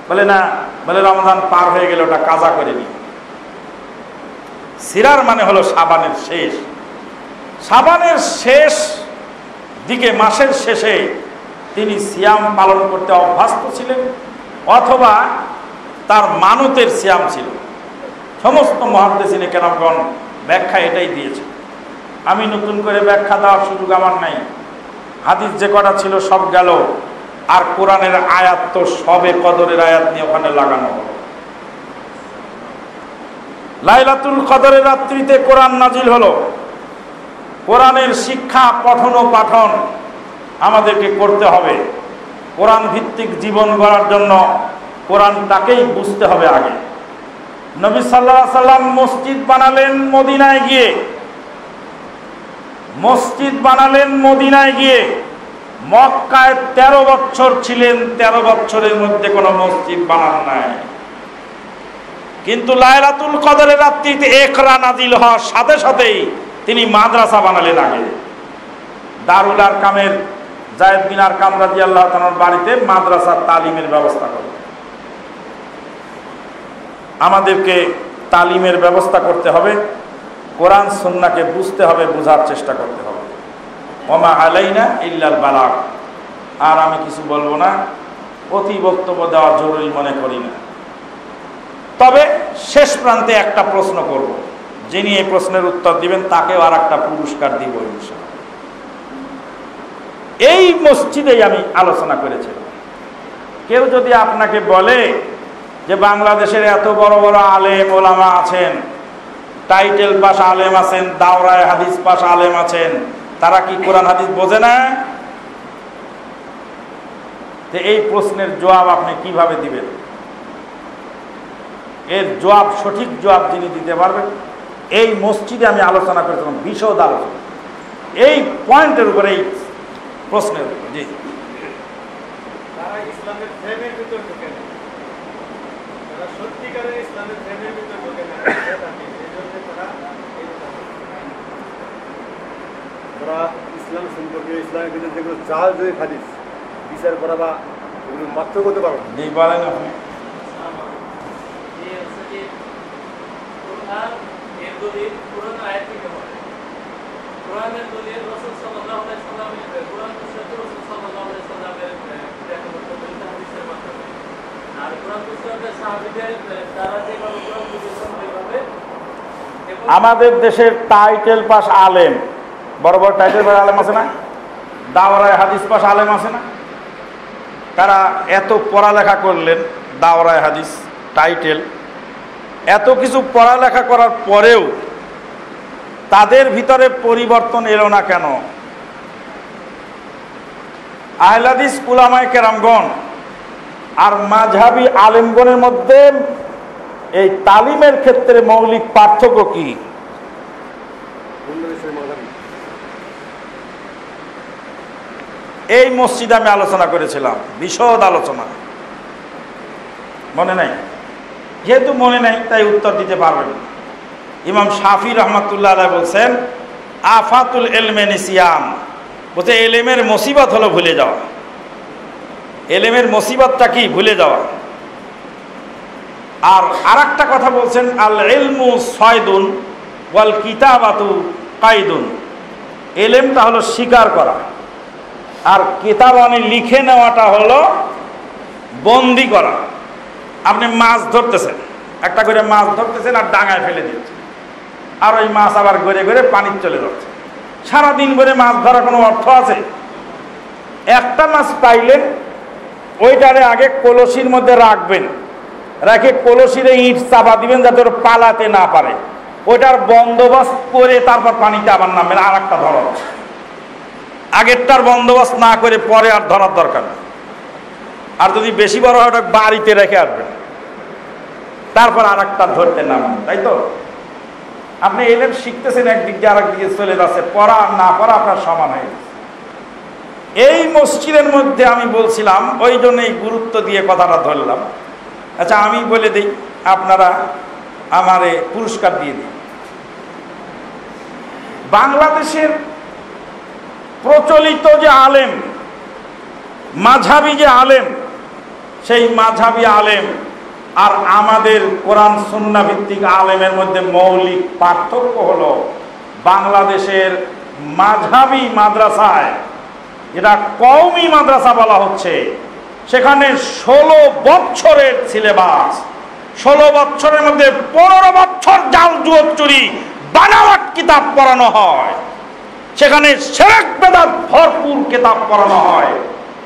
বলে না। বলে রমজান পার হয়ে গেলে ওটা কাজা করে নি। সিরার মানে হলো শাবানের শেষ। শাবানের শেষ দিকে, মাসের শেষে তিনি সিয়াম পালন করতে অভ্যস্ত ছিলেন, অথবা তার মানতের সিয়াম ছিল। সমস্ত মুহাদ্দিসিনে কেরামগণ ব্যাখ্যা এটাই দিয়েছে। আমি নতুন করে ব্যাখ্যা দেওয়ার সুযোগ আমার নাই। হাদিস যে কটা ছিল সব গেল, আর কোরআনের আয়াত তো সবে কদরের আয়াত নিয়ে ওখানে লাগানো হলো। লাইলাতুল কদরের রাত্রিতে কোরআন নাজিল হলো। কোরআনের শিক্ষা পঠন ও পাঠন আমাদেরকে করতে হবে। কোরআন ভিত্তিক জীবন গড়ার জন্য কোরআনটাকেই বুঝতে হবে আগে। নবী সাল্লাল্লাহু আলাইহি সাল্লাম মসজিদ বানালেন মদিনায় গিয়ে, মসজিদ বানালেন মদিনায় গিয়ে। মক্কায় 13 বছর ছিলেন, 13 বছরের মধ্যে কোনো মসজিদ বানান নাই। কিন্তু লাইলাতুল কদরের রাত্রিতে ইকরা নাজিল হওয়ার সাথে সাথেই তিনি মাদ্রাসা বানালেন আগে। দারুল আরকামের যায়েদ বিন আরকাম রাদিয়াল্লাহু তাআলার বাড়িতে মাদ্রাসার তালিমের ব্যবস্থা করলেন। আমাদেরকে তালিমের ব্যবস্থা করতে হবে, কোরআন সুন্নাহকে বুঝতে হবে, বোঝার চেষ্টা করতে হবে। ওমা আলাইনা ইল্লাল বালাগ। আর আমি কিছু বলবো না, অতি বক্তব্য দেওয়া জরুরি মনে করি না। তবে শেষ প্রান্তে একটা প্রশ্ন করব, যিনি এই প্রশ্নের উত্তর দিবেন তাকেও আর একটা পুরস্কার দিব ইনশাআল্লাহ। এই মসজিদেই আমি আলোচনা করেছিলাম। কেউ যদি আপনাকে বলে যে বাংলাদেশের এত বড় বড় আলেম ওলামা আছেন, টাইটেল পাস আলেম আছেন, দাওরায়ে হাদিস পাস আলেম আছেন, তারা কি কোরআন হাদিস বোঝে না? তো এই প্রশ্নের জবাব আপনি কিভাবে দিবেন? এর জবাব, সঠিক জবাব যিনি দিতে পারবেন, এই মসজিদে আমি আলোচনা করেছিলাম, বিশদ আলোচনা এই পয়েন্টের উপরে, এই প্রশ্নের উপরে। জি, তারা ইসলামের ফ্রেমের ভিতর ঢোকে না, তারা সত্যিকারের ইসলামের ফ্রেমের ভিতর ঢোকে না। তারা ইসলাম সম্পর্কে, ইসলামের ভিতরে যেগুলো জাল জয়ী হাদিস বিচার করা বা এগুলো মাত্র করতে পারো। জি, বলেন আপনি। আমাদের দেশের টাইটেল পাস আলেম বড় বড় টাইটেল বড় আলেম আছে না, দাওরায় হাদিস পাশ আলেম আছে না, তারা এত পড়ালেখা করলেন, দাওরায় হাদিস টাইটেল, এত কিছু পড়ালেখা করার পরেও তাদের ভিতরে পরিবর্তন এলো না কেন? আহলে হাদিস উলামায়ে কেরামগণ আর মাযহাবী আলেমগণের মধ্যে এই তালিমের ক্ষেত্রে মৌলিক পার্থক্য কি? এই মসজিদে আমি আলোচনা করেছিলাম, বিশদ আলোচনা, মনে নাই? যেহেতু মনে নাই তাই উত্তর দিতে পারবেন। ইমাম শাফি রহমাতুল্লাহ আলাইহি বলছেন, আফাতুল ইলমে নিসিয়ান, বলতে এলেমের মুসিবত হলো ভুলে যাওয়া। এলেমের মুসিবতটা কি? ভুলে যাওয়া। আর আরেকটা কথা বলছেন, আল ইলমু সাইদুন ওয়াল কিতাবাতু কাইদুন, এলেমটা হলো স্বীকার করা, আর কিতাবানি লিখে নেওয়াটা হলো বন্দি করা। আপনি মাছ ধরতেছেন, একটা করে মাছ ধরতেছেন আর ডাঙায় ফেলে দিচ্ছেন, আর ওই মাছ আবার ঘুরে ঘুরে পানিতে চলে যাচ্ছে। সারাদিন করে মাছ ধরার কোনো অর্থ আছে? একটা মাছ পাইলেন, ওইটারে আগে কলসির মধ্যে রাখবেন, রেখে কলসিরে ইট চাপা দিবেন যাতে ওর পালাতে না পারে, ওইটার বন্দোবস্ত করে তারপর পানিতে আবার নামবেন আর একটা ধরা। আগেরটার বন্দোবস্ত না করে পরে আর ধরার দরকার নেই। আর যদি বেশি বড় হয় ওটা বাড়িতে রেখে আসবেন, তারপর আর একটা ধরতে নামবেন, তাই তো? আপনি এলেম শিখতেছেন, একদিক দিয়ে আরেক দিকে চলে যাচ্ছে, পড়া আর না পড়া আপনার সমান হয়ে গেছে। এই মসজিদের মধ্যে আমি বলছিলাম, ওই জন্যই গুরুত্ব দিয়ে কথাটা ধরলাম। আচ্ছা, আমি বলে দিই, আপনারা আমারে পুরস্কার দিয়ে দিন। বাংলাদেশের প্রচলিত যে আলেম, মাঝহাবি যে আলেম, সেই মাঝহাবি আলেম আর আমাদের কোরআন সুন্নাহ ভিত্তিক আলেমের মধ্যে মৌলিক পার্থক্য হলো, বাংলাদেশের মাঝহাবি মাদ্রাসায়, যেটা কওমি মাদ্রাসা বলা হচ্ছে, সেখানে 16 বছরের সিলেবাস, 16 বছরের মধ্যে 15 বছর জাল জুয়ত চুরি বানাওয়াট কিতাব পড়ানো হয়। সেখানে শিরক বেদাত ভরপুর কিতাব পড়ানো হয়।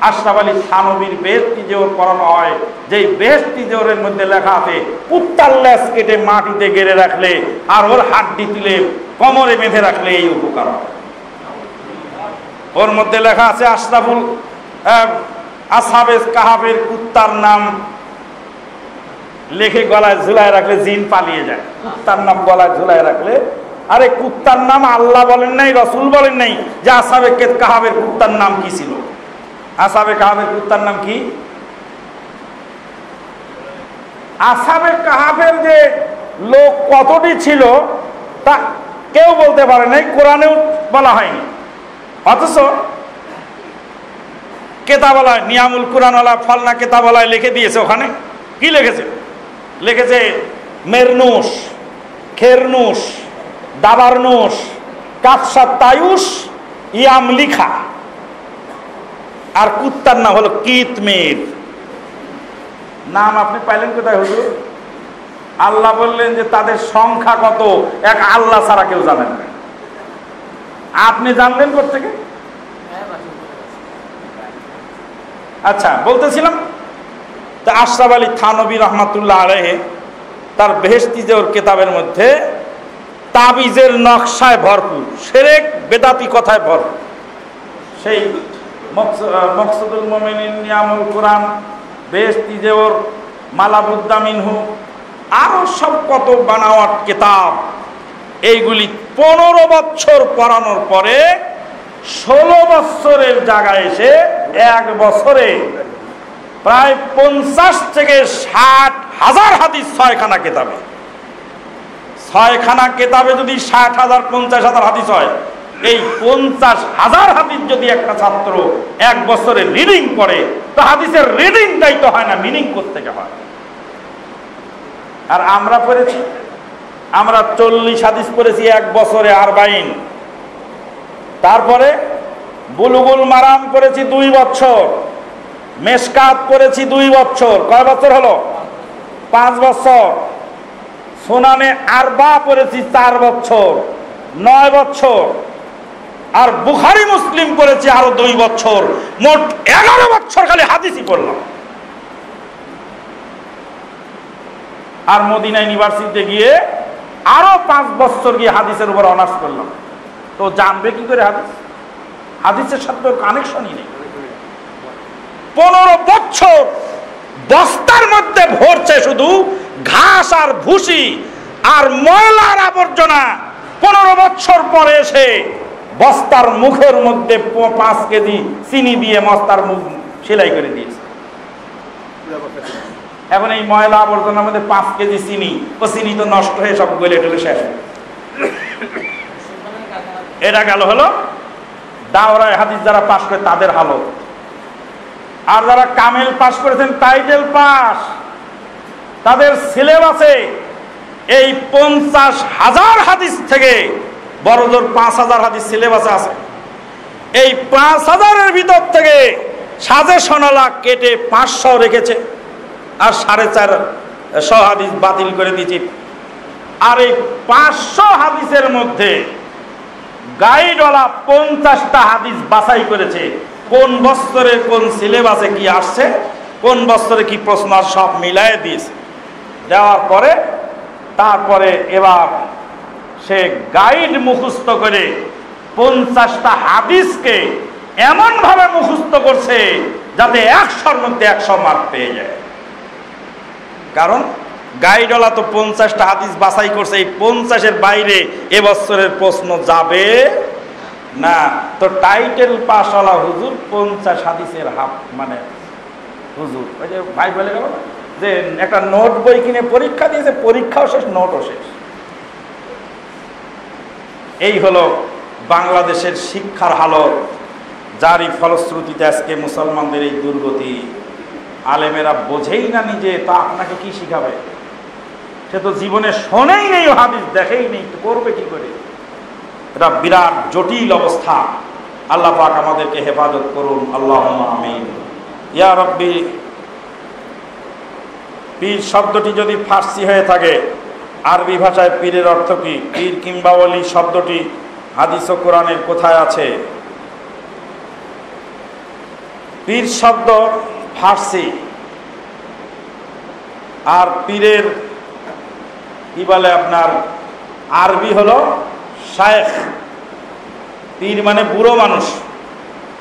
আশরাফ আলী থানভীর বেহেশতি জোহর পড়ানো হয়, যেই বেহেশতি জোহরের মধ্যে লেখা আছে, কুত্তার লেজ কেটে মাটিতে গেড়ে রাখলে আর ওর হাড্ডি তুলে কোমরে বেঁধে রাখলে এই উপকার হয়। ওর মধ্যে লেখা আছে, আশরাফুল আসহাবে কাহাফের কুত্তার নাম লিখে গলায় ঝুলায় রাখলে জিন পালিয়ে যায়। কুত্তার নাম গলায় ঝুলায় রাখলে, আরে কুত্তার নাম আল্লাহ বলেন নাই, রসুল বলেন নাই যে আসহাবে কাহাফের কুত্তার নাম কি ছিল? আসহাবে কাহাফের কুত্তার নাম কি? আসহাবে কাহাফের যে লোক কতটি ছিল তা কেউ বলতে পারে নাই, কোরআনেও বলা হয়নি। অথচ কেতাবলায়, নিয়ামুল কুরআনওয়ালা ফলনা কেতাবলায় লিখে দিয়েছে। ওখানে কি লিখেছে? লিখেছে মেরনুস, খেরনুস, দাবারনুস, কাফসা তায়ুস, ইয়াম লিখা, আর কুত্তার নাম হলো কিতমির। নাম আপনি পাইলেন কোথায় হুজুর? আল্লাহ বললেন যে তাদের সংখ্যা কত, এক আল্লাহ ছাড়া কেউ জানেন না। আপনি জানলেন কোত্থেকে? আচ্ছা, বলতেছিলাম, তা আশরাফ আলী থানভী রহমাতুল্লাহ আলাইহি তার বেহেশতি জোহর কিতাবের মধ্যে তাবিজের নকশায় ভরপুর, শিরক বেদাতি কথায় ভরপুর। সেই মকসুদুল মুমিনিন, নিয়ামুল কুরআন, বেহেশতি জোহর, মালাবুদ্দা মিনহু, আরো সব কত বানাওয়াট কিতাব, এইগুলি 15 বছর পড়ানোর পরে 16 বছরের জায়গায় এসে 1 বছরে প্রায় 50 থেকে 60 হাজার হাদিস 6খানা কেতাবে। 6খানা কেতাবে যদি 60,000 50,000 হাদিস হয়, এই 50,000 হাদিস যদি একটা ছাত্র 1 বছরে রিডিং করে, তো হাদিসের রিডিংটাই তো হয় না, মিনিং কোত্থেকে হয়? আর আমরা পড়েছি, আমরা 40 হাদিস পড়েছি 1 বছরে 40। তারপরে বুলুগুল মারাম করেছি 2 বছর, মেশকাত করেছি 2 বছর। কয় বছর হলো? 5 বছর। সুনানে আরবা পড়েছি 4 বছর, 9 বছর। আর বুখারী মুসলিম করেছি আরো 2 বছর, মোট 11 বছর খালি হাদিসই পড়লাম। আর মদিনা ইউনিভার্সিটিতে গিয়ে আরো 5 বছর গিয়ে হাদিসের উপর অনার্স করলাম। তো জানবে কি করে হাদিস? হাদিসের সাথে কানেকশনই নেই। 15 বছর বস্তার মধ্যে ভরছে শুধু ঘাস আর ভুসি আর ময়লার আবর্জনা। 15 বছর পরে এসে বস্তার মুখের মধ্যে 5 কেজি চিনি দিয়ে বস্তার মুখ সেলাই করে দিয়েছে। এখন এই ময়লা আবর্জনার মধ্যে 5 কেজি চিনি, ও চিনি তো নষ্ট হয়ে সব গলে টলে শেষ। এটা গেল হলো দাওরায়ে হাদিস যারা পাশ করে তাদের হালত। আর যারা কামেল পাশ করেছেন, টাইটেল পাস, তাদের সিলেবাসে এই 50,000 হাদিস থেকে বড়জোর 5,000 হাদিস সিলেবাসে আছে। এই 5,000-এর ভিতর থেকে সাজেশনালা কেটে 500 রেখেছে, আর 450 হাদিস বাতিল করে দিয়েছি। আর এই 500 হাদিসের মধ্যে গাইডওয়ালা 50টা হাদিস বাছাই করেছে, কোন বছরে কোন সিলেবাসে কি আসছে, কোন বছরে কি প্রশ্ন সব মিলাই দিয়েছে। দেওয়ার পরে তারপরে এবার সে গাইড মুখস্থ করে 50টা হাদিসকে এমন ভাবে মুখস্থ করছে যাতে 100-র মধ্যে 100 মার্ক পেয়ে যায়। কারণ গাইডওয়ালা তো 50টা হাদিস বাছাই করছে, এই 50-এর বাইরে এবছরের প্রশ্ন যাবে না। তো টাইটেল পাসওয়ালা হুজুর 50 হাদিসের মানে হুজুর, ওই যে ভাই বলে গেল যে একটা নোট বই কিনে পরীক্ষা দিয়েছে, পরীক্ষাও শেষ, নোটও শেষ। এই হলো বাংলাদেশের শিক্ষার হালত, যারই ফলশ্রুতিতে আজকে মুসলমানদের এই দুর্গতি। আলেমেরা বোঝেই না নিজে, তা আপনাকে কি শিখাবে? সে তো জীবনে শোনেই নেই, হাদিস দেখেই নেই, করবে কি করে? এটা বিরাট জটিল অবস্থা। আল্লাহ পাক আমাদেরকে হেফাজত করুন, আল্লাহুম্মা আমিন। ইয়া রব্বি। পীর শব্দটি যদি ফার্সি হয়ে থাকে, আরবি ভাষায় পীরের অর্থ কি? পীর কিংবা ওলি শব্দটি হাদিস ও কোরআনের কোথায় আছে? পীর শব্দ ফার্সি, আর পীরের কি বলে আপনার আরবি হলো শায়েখ। পীর মানে বুড়ো মানুষ,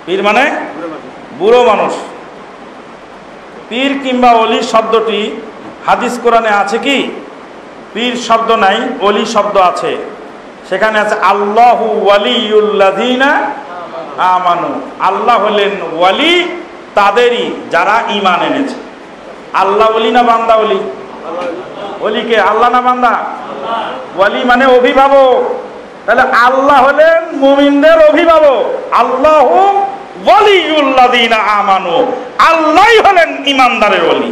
পীর মানে বুড়ো মানুষ। পীর কিংবা অলি শব্দটি হাদিস কোরআনে আছে কি? পীর শব্দ নাই, অলি শব্দ আছে। সেখানে আছে আল্লাহু ওয়ালিউল্লাযিনা আমানু। আল্লাহ হলেন ওয়ালি তাদেরই যারা ঈমান এনেছে। আল্লাহ ওলি না বান্দা ওলি? ওলিকে আল্লাহ না বান্দা? ওয়ালি মানে অভিভাবক। তাহলে আল্লাহ হলেন মুমিনদের অভিভাবক। আল্লাহু ওয়ালিউল্লাযিনা আমানু, আল্লাহই হলেন ঈমানদারের ওলি।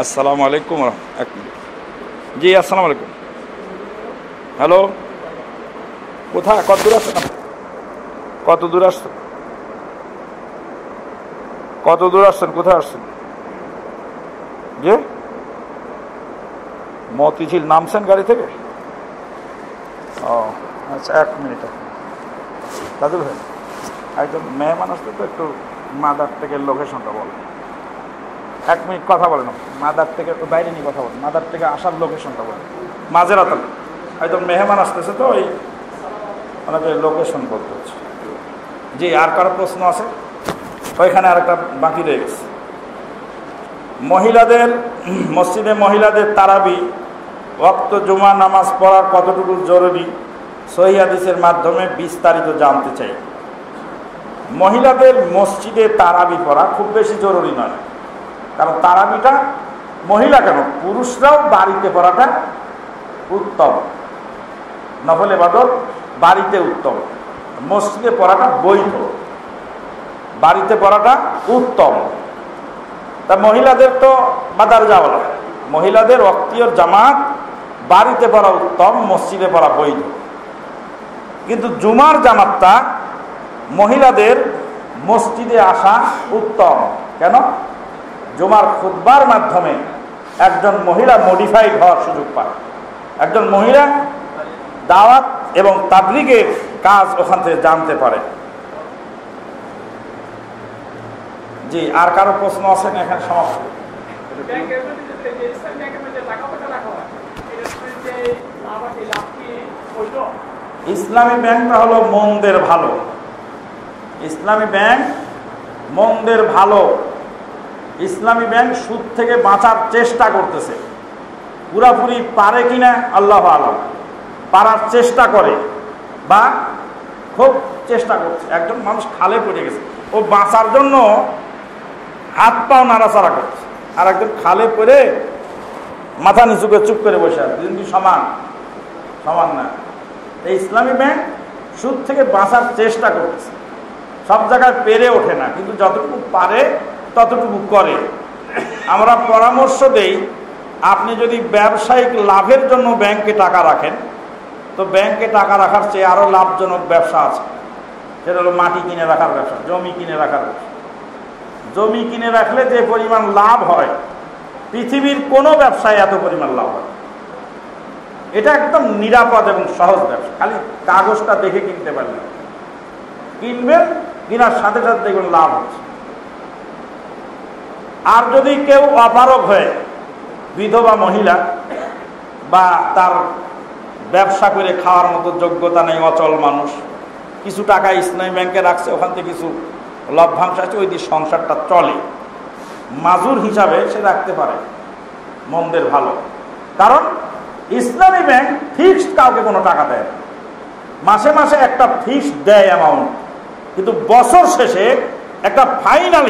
আসসালামু আলাইকুম। এক মিনিট। জি আসসালামু আলাইকুম। হ্যালো, কোথায়, কত দূর আসছেন? কত দূর আসছেন? কত দূর আসছেন? কোথায় আসছেন? যে মতিঝিল নামছেন গাড়ি থেকে? ও আচ্ছা, 1 মিনিট। দাদু ভাই, একজন মেহমান আসতে তো একটু মাদার থেকে লোকেশনটা বলেন। 1 মিনিট কথা বলেন। মাদার থেকে বাইরে নিয়ে কথা বলেন, মাদার থেকে আসার লোকেশনটা বলেন। মাঝেরাত একজন মেহমান আসতেছে তো, ওই ওনাকে লোকেশন বলতে হচ্ছে। জি, আর কারো প্রশ্ন আছে? ওইখানে আরেকটা বাকি রয়ে গেছে। মহিলাদের মসজিদে মহিলাদের তারাবি ওয়াক্ত জুমা নামাজ পড়ার কতটুকু জরুরি, সহিহ হাদিসের মাধ্যমে বিস্তারিত জানতে চাই। মহিলাদের মসজিদে তারাবি পড়া খুব বেশি জরুরি নয়, কারণ তারাবিটা মহিলা কেন, পুরুষরাও বাড়িতে পড়াটা উত্তম। নফল ইবাদত বাড়িতে উত্তম, মসজিদে পড়াটা বৈধ, বাড়িতে পড়াটা উত্তম। তা মহিলাদের তো বাজার যাওয়া না, মহিলাদের ওয়াক্তীয় জামাত বাড়িতে পড়া উত্তম, মসজিদে পড়া বৈধ। কিন্তু জুমার জামাতটা মহিলাদের মসজিদে আসা উত্তম। কেন? জুমার খুতবার মাধ্যমে একজন মহিলা মডিফাইড হওয়ার সুযোগ পায়। একজন মহিলা দাওয়াত এবং তাবলীগের কাজ ওখান থেকে জানতে পারে। জি, আর কারো প্রশ্ন আছে না? এখানে সমাপ্ত। ইসলামী ব্যাংকটা হলো মন্দের ভালো। ইসলামী ব্যাংক মন্দের ভালো। ইসলামী ব্যাংক সুদ থেকে বাঁচার চেষ্টা করতেছে। পুরাপুরি পারে কিনা আল্লাহু আলাম, পারার চেষ্টা করে বা খুব চেষ্টা করছে। একজন মানুষ খালে পড়ে গেছে, ও বাঁচার জন্য হাত পাও নাড়াচাড়া করছে, আর একজন খালে পড়ে মাথা নিচু করে চুপ করে বসে আছে। কিন্তু সমান সমান না। এই ইসলামী ব্যাংক সুদ থেকে বাঁচার চেষ্টা করতেছে। সব জায়গায় পেরে ওঠে না, কিন্তু যতটুকু পারে ততটুকু করে। আমরা পরামর্শ দেই, আপনি যদি ব্যবসায়িক লাভের জন্য ব্যাংকে টাকা রাখেন, তো ব্যাংকে টাকা রাখার চেয়ে আরও লাভজনক ব্যবসা আছে। সেটা হলো মাটি কিনে রাখার ব্যবসা, জমি কিনে রাখার ব্যবসা। জমি কিনে রাখলে যে পরিমাণ লাভ হয়, পৃথিবীর কোনো ব্যবসায় এত পরিমাণ লাভ হয়। এটা একদম নিরাপদ এবং সহজ ব্যবসা। খালি কাগজটা দেখে কিনতে পারলেন, কিনবেন, কেনার সাথে সাথে দেখবেন লাভ হচ্ছে। আর যদি কেউ অপারগ হয়ে, বিধবা মহিলা বা তার ব্যবসা করে খাওয়ার মতো যোগ্যতা নেই, অচল মানুষ, কিছু টাকা ইসলামী ব্যাংকে রাখছে, ওখান থেকে কিছু লভ্যাংশ আছে, ওই দিয়ে সংসারটা চলে, মাজুর হিসাবে সে রাখতে পারে। মন্দের ভালো, কারণ ইসলামী ব্যাংক ফিক্সড কাউকে কোনো টাকা দেয় না। মাসে মাসে একটা ফিক্সড দেয় অ্যামাউন্ট, কিন্তু বছর শেষে একটা ফাইনাল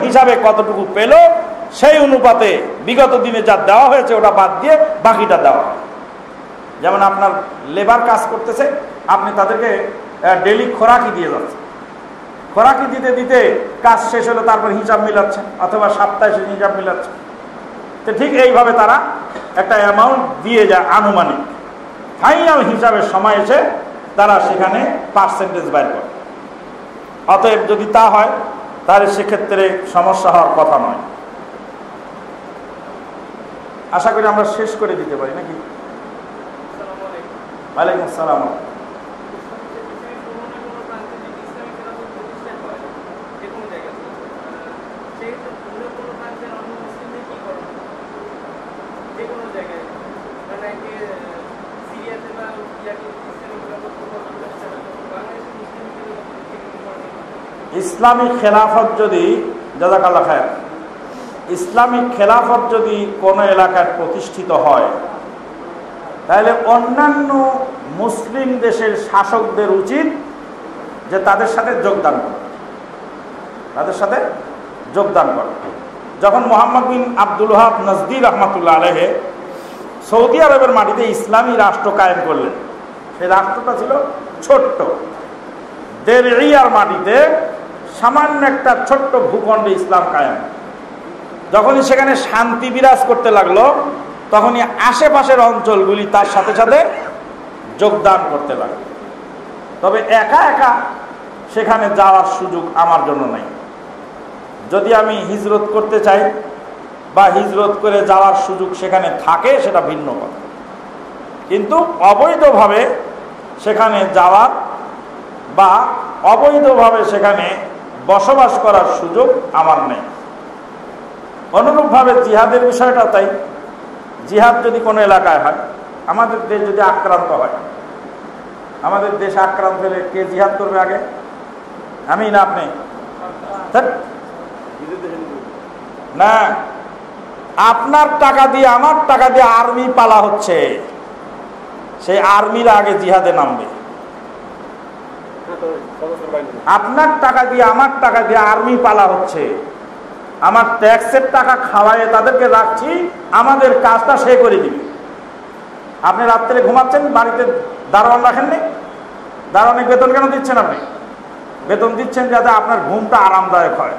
হিসাবে কতটুকু পেল সেই অনুপাতে বিগত দিনে যা দেওয়া হয়েছে ওটা বাদ দিয়ে বাকিটা দেওয়া হয়। যেমন আপনার লেবার কাজ করতেছে, আপনি তাদেরকে ডেলি খোরাকি দিয়ে যাচ্ছেন, খোরাকি দিতে দিতে কাজ শেষ হলে তারপর হিসাব মিলাচ্ছেন, অথবা সপ্তাহে হিসাব মিলাচ্ছেন। তো ঠিক এইভাবে তারা একটা অ্যামাউন্ট দিয়ে যায় আনুমানিক। ফাইনাল হিসাবের সময় এসে তারা সেখানে পার্সেন্টেজ বাইর করে। অতএব যদি তা হয় তাহলে সেক্ষেত্রে সমস্যা হওয়ার কথা নয়। আশা করি আমরা শেষ করে দিতে পারি নাকি? ওয়ালাইকুম আসসালাম। ইসলামিক খেলাফত যদি, জাযাকাল্লাহ খায়র, ইসলামিক খেলাফত যদি কোনো এলাকায় প্রতিষ্ঠিত হয়, তাহলে অন্যান্য মুসলিম দেশের শাসকদের উচিত যে তাদের সাথে যোগদান করে। যখন মোহাম্মদ বিন আব্দুল ওয়াহাব নজদি রহমাতুল্লাহ আলাইহি সৌদি আরবের মাটিতে ইসলামী রাষ্ট্র কায়েম করলেন, সেই রাষ্ট্রটা ছিল ছোট্ট, দেরিয়ার মাটিতে সামান্য একটা ছোট্ট ভূখণ্ডে ইসলাম কায়েম। যখনই সেখানে শান্তি বিরাজ করতে লাগলো, তখনই আশেপাশের অঞ্চলগুলি তার সাথে সাথে যোগদান করতে লাগলো। তবে একা একা সেখানে যাওয়ার সুযোগ আমার জন্য নাই। যদি আমি হিজরত করতে চাই বা হিজরত করে যাওয়ার সুযোগ সেখানে থাকে, সেটা ভিন্ন কথা। কিন্তু অবৈধভাবে সেখানে যাওয়ার বা অবৈধভাবে সেখানে বসবাস করার সুযোগ আমার নেই। অনুরূপভাবে জিহাদের বিষয়টা তাই। জিহাদ যদি কোনো এলাকায় হয়, আমাদের দেশ যদি আক্রান্ত হয়, আমাদের দেশ আক্রান্ত হলে কে জিহাদ করবে আগে? আমি না আপনি? না, আপনার টাকা দিয়ে আমার টাকা দিয়ে আর্মি পালা হচ্ছে, সেই আর্মিরা আগে জিহাদে নামবে। আপনার টাকা দিয়ে আমার টাকা দিয়ে আর্মি পালা হচ্ছে, আমার ট্যাক্সের টাকা খাওয়ায় তাদেরকে রাখছি, আমাদের কাজটা সে করে দিবে। আপনি রাত্রে ঘুমাচ্ছেন, বাড়িতে দারোয়ান রাখেননি, দারোয়ানের বেতন কেন দিচ্ছেন? আপনি বেতন দিচ্ছেন যাতে আপনার ঘুমটা আরামদায়ক হয়।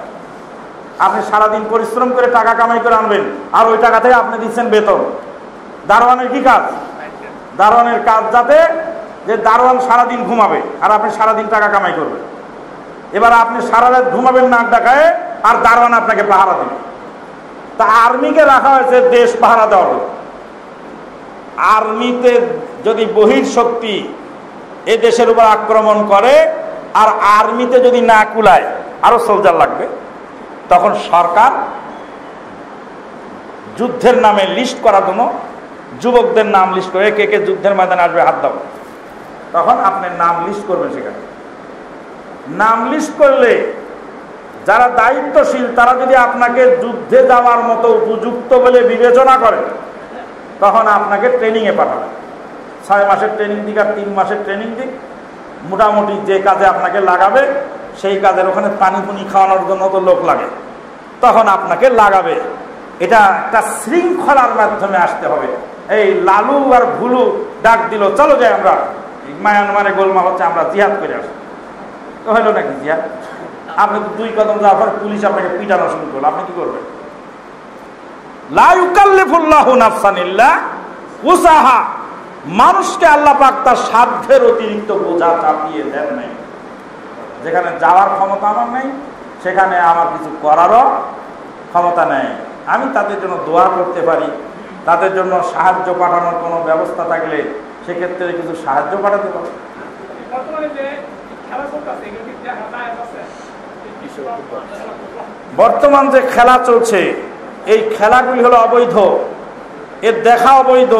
আপনি সারাদিন পরিশ্রম করে টাকা কামাই করে আনবেন, আর ওই টাকা থেকে আপনি দিচ্ছেন বেতন। দারোয়ানের কি কাজ? দারোয়ানের কাজ যাতে যে দারোয়ান সারাদিন ঘুমাবে আর আপনি সারাদিন টাকা কামাই করবেন। এবার আপনি সারা রাত ঘুমাবেন না ডাকায়, আর দারোয়ান আপনাকে পাহারা দেবে। তা আর্মিকে রাখা হয়েছে দেশ পাহারা দেওয়ার। আর্মিতে যদি বহির্শক্তি এই দেশের উপর আক্রমণ করে আর আর্মিতে যদি না কুলায়, আরো সোলজার লাগবে, তখন সরকার যুদ্ধের নামে লিস্ট করার জন্য যুবকদের নাম লিস্ট করে কে কে যুদ্ধের ময়দানে আসবে হাত দাও, তখন আপনি নাম লিস্ট করবেন। সেখানে নাম লিস্ট করলে যারা দায়িত্বশীল তারা যদি আপনাকে যুদ্ধে যাওয়ার মতো উপযুক্ত বলে বিবেচনা করে, তখন আপনাকে ট্রেনিংয়ে পাঠাবে। 6 মাসের ট্রেনিং দিক আর 3 মাসের ট্রেনিং দিক, মোটামুটি যে কাজে আপনাকে লাগাবে সেই কাজের ওখানে পানি পুনি খাওয়ানোর জন্য তো লোক লাগে, তখন আপনাকে লাগাবে। এটা একটা শৃঙ্খলার মাধ্যমে আসতে হবে। এই লালু আর ভুলু ডাক দিল, চলো যাই আমরা মায়ানমারে গোলমাল হচ্ছে, আমরা জিহাদ করে আসি, তো হইল নাকি জিহাদ? আপনি 2 কদম যাওয়ার পর পুলিশ আপনাকে পিটানো শুরু করলো, আপনি কি করবেন? লা ইউকাল্লিফুল্লাহু নাফসান ইল্লা উসাহা। মানুষকে আল্লাহ পাক তার সাধ্যের অতিরিক্ত বোঝা চাপিয়ে দেন নাই। যেখানে যাওয়ার ক্ষমতা আমার নেই, সেখানে আমার কিছু করারও ক্ষমতা নেই। আমি তাদের জন্য দোয়া করতে পারি, তাদের জন্য সাহায্য পাঠানোর কোনো ব্যবস্থা থাকলে সেক্ষেত্রে কিছু সাহায্য পাঠাতে পারি। বর্তমান যে খেলা চলছে, এই খেলাগুলি হলো অবৈধ, এর দেখা অবৈধ,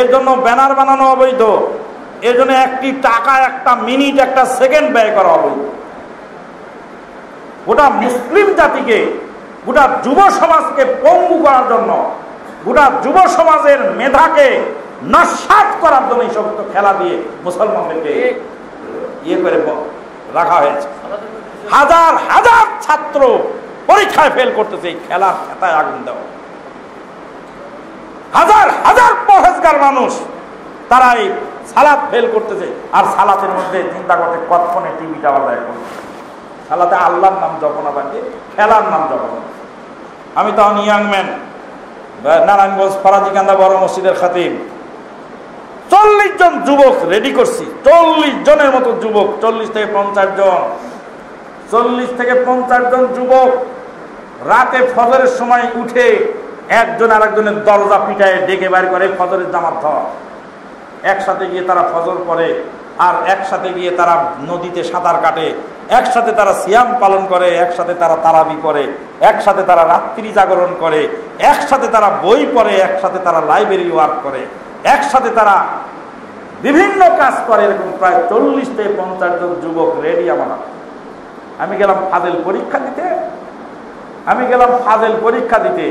এর জন্য ব্যানার বানানো অবৈধ, এর জন্য একটি টাকা, একটা মিনিট, একটা সেকেন্ড ব্যয় করা অবৈধ। গোটা মুসলিম জাতিকে, গোটা যুব সমাজকে পঙ্গু করার জন্য, গোটা যুব সমাজের মেধাকে নস্যাৎ করার জন্য এই সমস্ত খেলা দিয়ে মুসলমানদেরকে ইয়ে করে রাখা হয়েছে। হাজার হাজার ছাত্র পরীক্ষায় ফেল করতেছে এই খেলার খেতায় আগুন দেওয়া। হাজার হাজার পরহেজগার মানুষ তারা এই সালাত ফেল করতেছে, আর সালাতের মধ্যে চিন্তা করতে কতক্ষণে টিভিটা আলাদা করবে। সালাতে আল্লাহর নাম জপ না থাকে, খেলার নাম জপ না। আমি তখন ইয়াং ম্যান, নারায়ণগঞ্জ ফরাজিকান্দা বড় মসজিদের খাতিব, 40 জন যুবক রেডি করছি, 40 জনের মতো যুবক, 40 থেকে 50 জন, 40 থেকে 50 জন যুবক রাতে ফজরের সময় উঠে একজন আরেকজনের দরজা পিটায় ডেকে বাইর করে ফজরের জামাত ধর। একসাথে গিয়ে তারা ফজর করে, আর একসাথে গিয়ে তারা নদীতে সাঁতার কাটে, একসাথে তারা সিয়াম পালন করে, একসাথে তারা তারাবি করে, একসাথে তারা রাত্রি জাগরণ করে, একসাথে তারা বই পড়ে, একসাথে তারা লাইব্রেরি ওয়ার্ক করে, একসাথে তারা বিভিন্ন কাজ করে। এরকম প্রায় 40 থেকে 50 জন যুবক রেডি আমার। আমি গেলাম ফাজেল পরীক্ষা দিতে,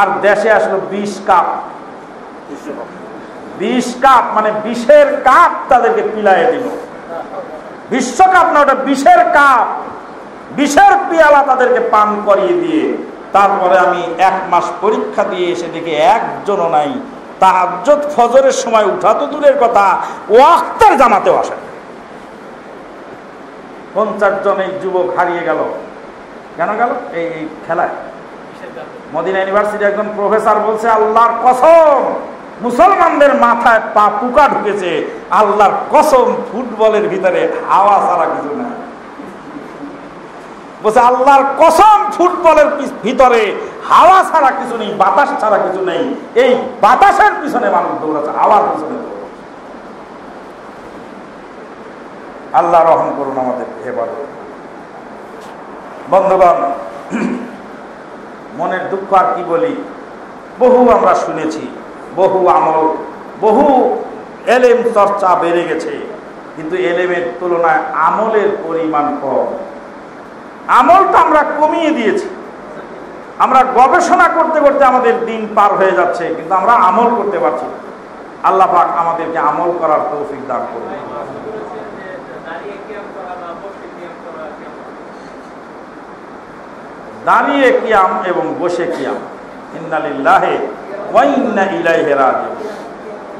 আর দেশে আসলো 20 কাপ, 20 কাপ মানে 20-এর কাপ তাদেরকে পিলাইয়ে দিল। বিশ্বকাপ না, ওটা 20-এর কাপ, 20-এর পিয়ালা তাদেরকে পান করিয়ে দিয়ে তারপরে আমি 1 মাস পরীক্ষা দিয়ে এসে দেখি একজনও নাই তাহাজ্জুদ ফজরের সময় উঠা তো দূরের কথা, ওয়াক্তের জামাতেও আসে। 50 জন এই যুবক হারিয়ে গেল। কেন গেল? এই খেলায়। মদিনা ইউনিভার্সিটি একজন প্রফেসর বলছে, আল্লাহর কসম মুসলমানদের মাথায় পুকা ঢুকেছে, আল্লাহর কসম ফুটবলের ভিতরে হাওয়া ছাড়া কিছু না। বলছে আল্লাহর কসম ফুটবলের ভিতরে হাওয়া ছাড়া কিছু নেই, বাতাস ছাড়া কিছু নেই। এই বাতাসের পিছনে মানুষ দৌড়াচ্ছে, হাওয়ার পিছনে দৌড়াচ্ছে। আল্লাহ রহম করুন আমাদের। এবার বন্ধুগণ, মনের দুঃখ আর কি বলি, বহু আমরা শুনেছি, বহু আমল, বহু এলেম চর্চা বেড়ে গেছে, কিন্তু এলেমের তুলনায় আমলের পরিমাণ কম। আমলটা আমরা কমিয়ে দিয়েছি। আমরা গবেষণা করতে করতে আমাদের দিন পার হয়ে যাচ্ছে, কিন্তু আমরা আমল করতে পারছি না। আল্লাহ পাক আমাদেরকে আমল করার তৌফিক দান করুন। দাঁড়িয়ে কিয়াম এবং বসে কিয়াম, ইন্না লিল্লাহি ওয়া ইন্না ইলাইহি রাজিউন।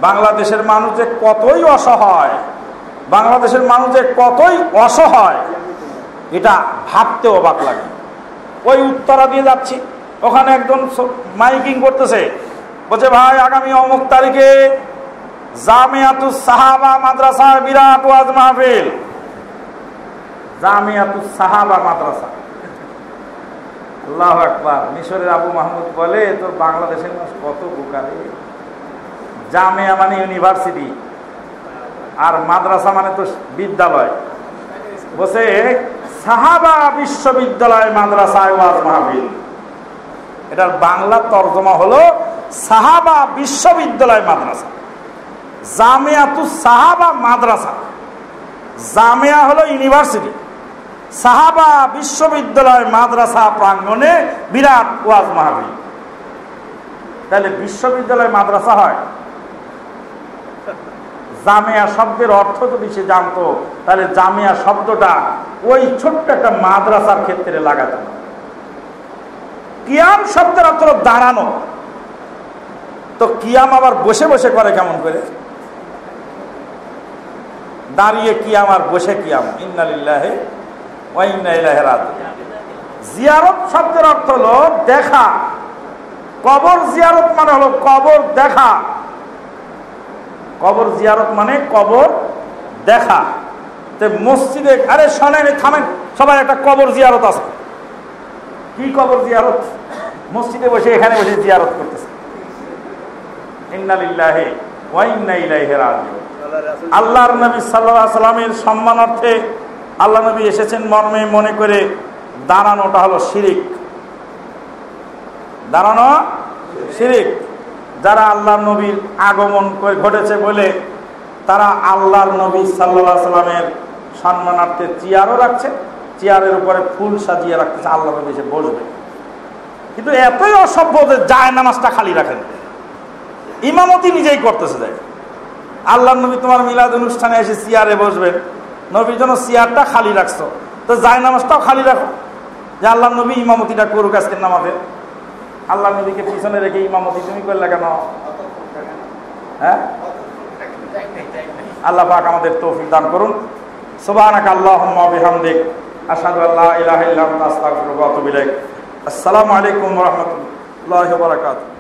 বাংলাদেশের মানুষ যে কতই অসহায়, বাংলাদেশের মানুষ যে কতই অসহায়, এটা ভাবতে অবাক লাগে। ওই উত্তরা দিয়ে যাচ্ছি, ওখানে একজন মাইকিং করতেছে, বলছে ভাই আগামী অমুক তারিখে জামিয়াতুস সাহাবা মাদ্রাসায় বিরাট ওয়াজ মাহফিল। জামিয়াতুস সাহাবা মাদ্রাসা, আল্লাহু আকবার। মিশরের আবু মাহমুদ বলে, তোর বাংলাদেশের মানুষ কত বোকা রে, জামিয়া মানে ইউনিভার্সিটি, আর মাদ্রাসা মানে তো বিদ্যালয়। বসে সাহাবা বিশ্ববিদ্যালয় মাদ্রাসায় ওয়াজ মাহফিল, এটার বাংলা তর্জমা হলো সাহাবা বিশ্ববিদ্যালয় মাদ্রাসা। জামিয়াতুস সাহাবা মাদ্রাসা, জামিয়া হলো ইউনিভার্সিটি, সাহাবা বিশ্ববিদ্যালয় মাদ্রাসা প্রাঙ্গণে বিরাট ওয়াজ মাহফিল। তাহলে বিশ্ববিদ্যালয় মাদ্রাসা হয়? জামিয়া শব্দের অর্থ যদি সে জানতো তাহলে জামিয়া শব্দটা ওই ছোট্ট একটা মাদ্রাসার ক্ষেত্রে লাগাত। কিয়াম শব্দের অর্থ দাঁড়ানো, তো কিয়াম আবার বসে বসে করে কেমন করে? দাঁড়িয়ে কিয়াম আর বসে কিয়াম, ইন্না লিল্লাহি ওয়া ইন্না ইলাইহি রাজিউন। জিয়ারত শব্দের অর্থ হলো দেখা, কবর জিয়ারত মানে হলো কবর দেখা, কবর জিয়ারত মানে কবর দেখা। তো মসজিদে, আরে শোনেন, থামেন সবাই, একটা কবর জিয়ারত আছে। কি কবর জিয়ারত? মসজিদে বসে এখানে বসে জিয়ারত করতেছে। ইন্না লিল্লাহি ওয়া ইন্না ইলাইহি রাজিউন। আল্লাহর নবী সাল্লাল্লাহু আলাইহি সাল্লামের সম্মানার্থে আল্লাহ নবী এসেছেন মর্মে মনে করে দাঁড়ানোটা হলো শিরিক। দাঁড়ানো শিরিক। যারা আল্লাহর নবীর আগমন ঘটেছে বলে তারা আল্লাহর নবী সাল্লাল্লাহু আলাইহি সাল্লামের সম্মানার্থে চেয়ারও রাখছে, চেয়ারের উপরে ফুল সাজিয়ে রাখতেছে, আল্লাহ নবী এসে বসবে। কিন্তু এতই অসভ্য যে যায় নামাজটা খালি রাখেন, ইমামতি নিজেই করতেছে। যায় আল্লাহর নবী তোমার মিলাদ অনুষ্ঠানে এসে চেয়ারে বসবেন, নবীর জন্য চেয়ারটা খালি রাখছো, তো যায় নামাজটাও খালি রাখো, যে আল্লাহর নবী ইমামতিটা করুক আজকের নামাজে। আল্লাহ নবীকে পিছনে রেখে ইমামতি তুমি করলে কেন? হ্যাঁ, আল্লাহ পাক আমাদের তৌফিক দান করুন। সুবহানাকা আল্লাহুম্মা ওয়া বিহামদিক, আশহাদু আল্লা ইলাহা ইল্লা আনতা, আস্তাগফিরুকা ওয়া আতুবু ইলাইক। আসসালামু আলাইকুম ওয়া রাহমাতুল্লাহি ওয়া বারাকাতুহু।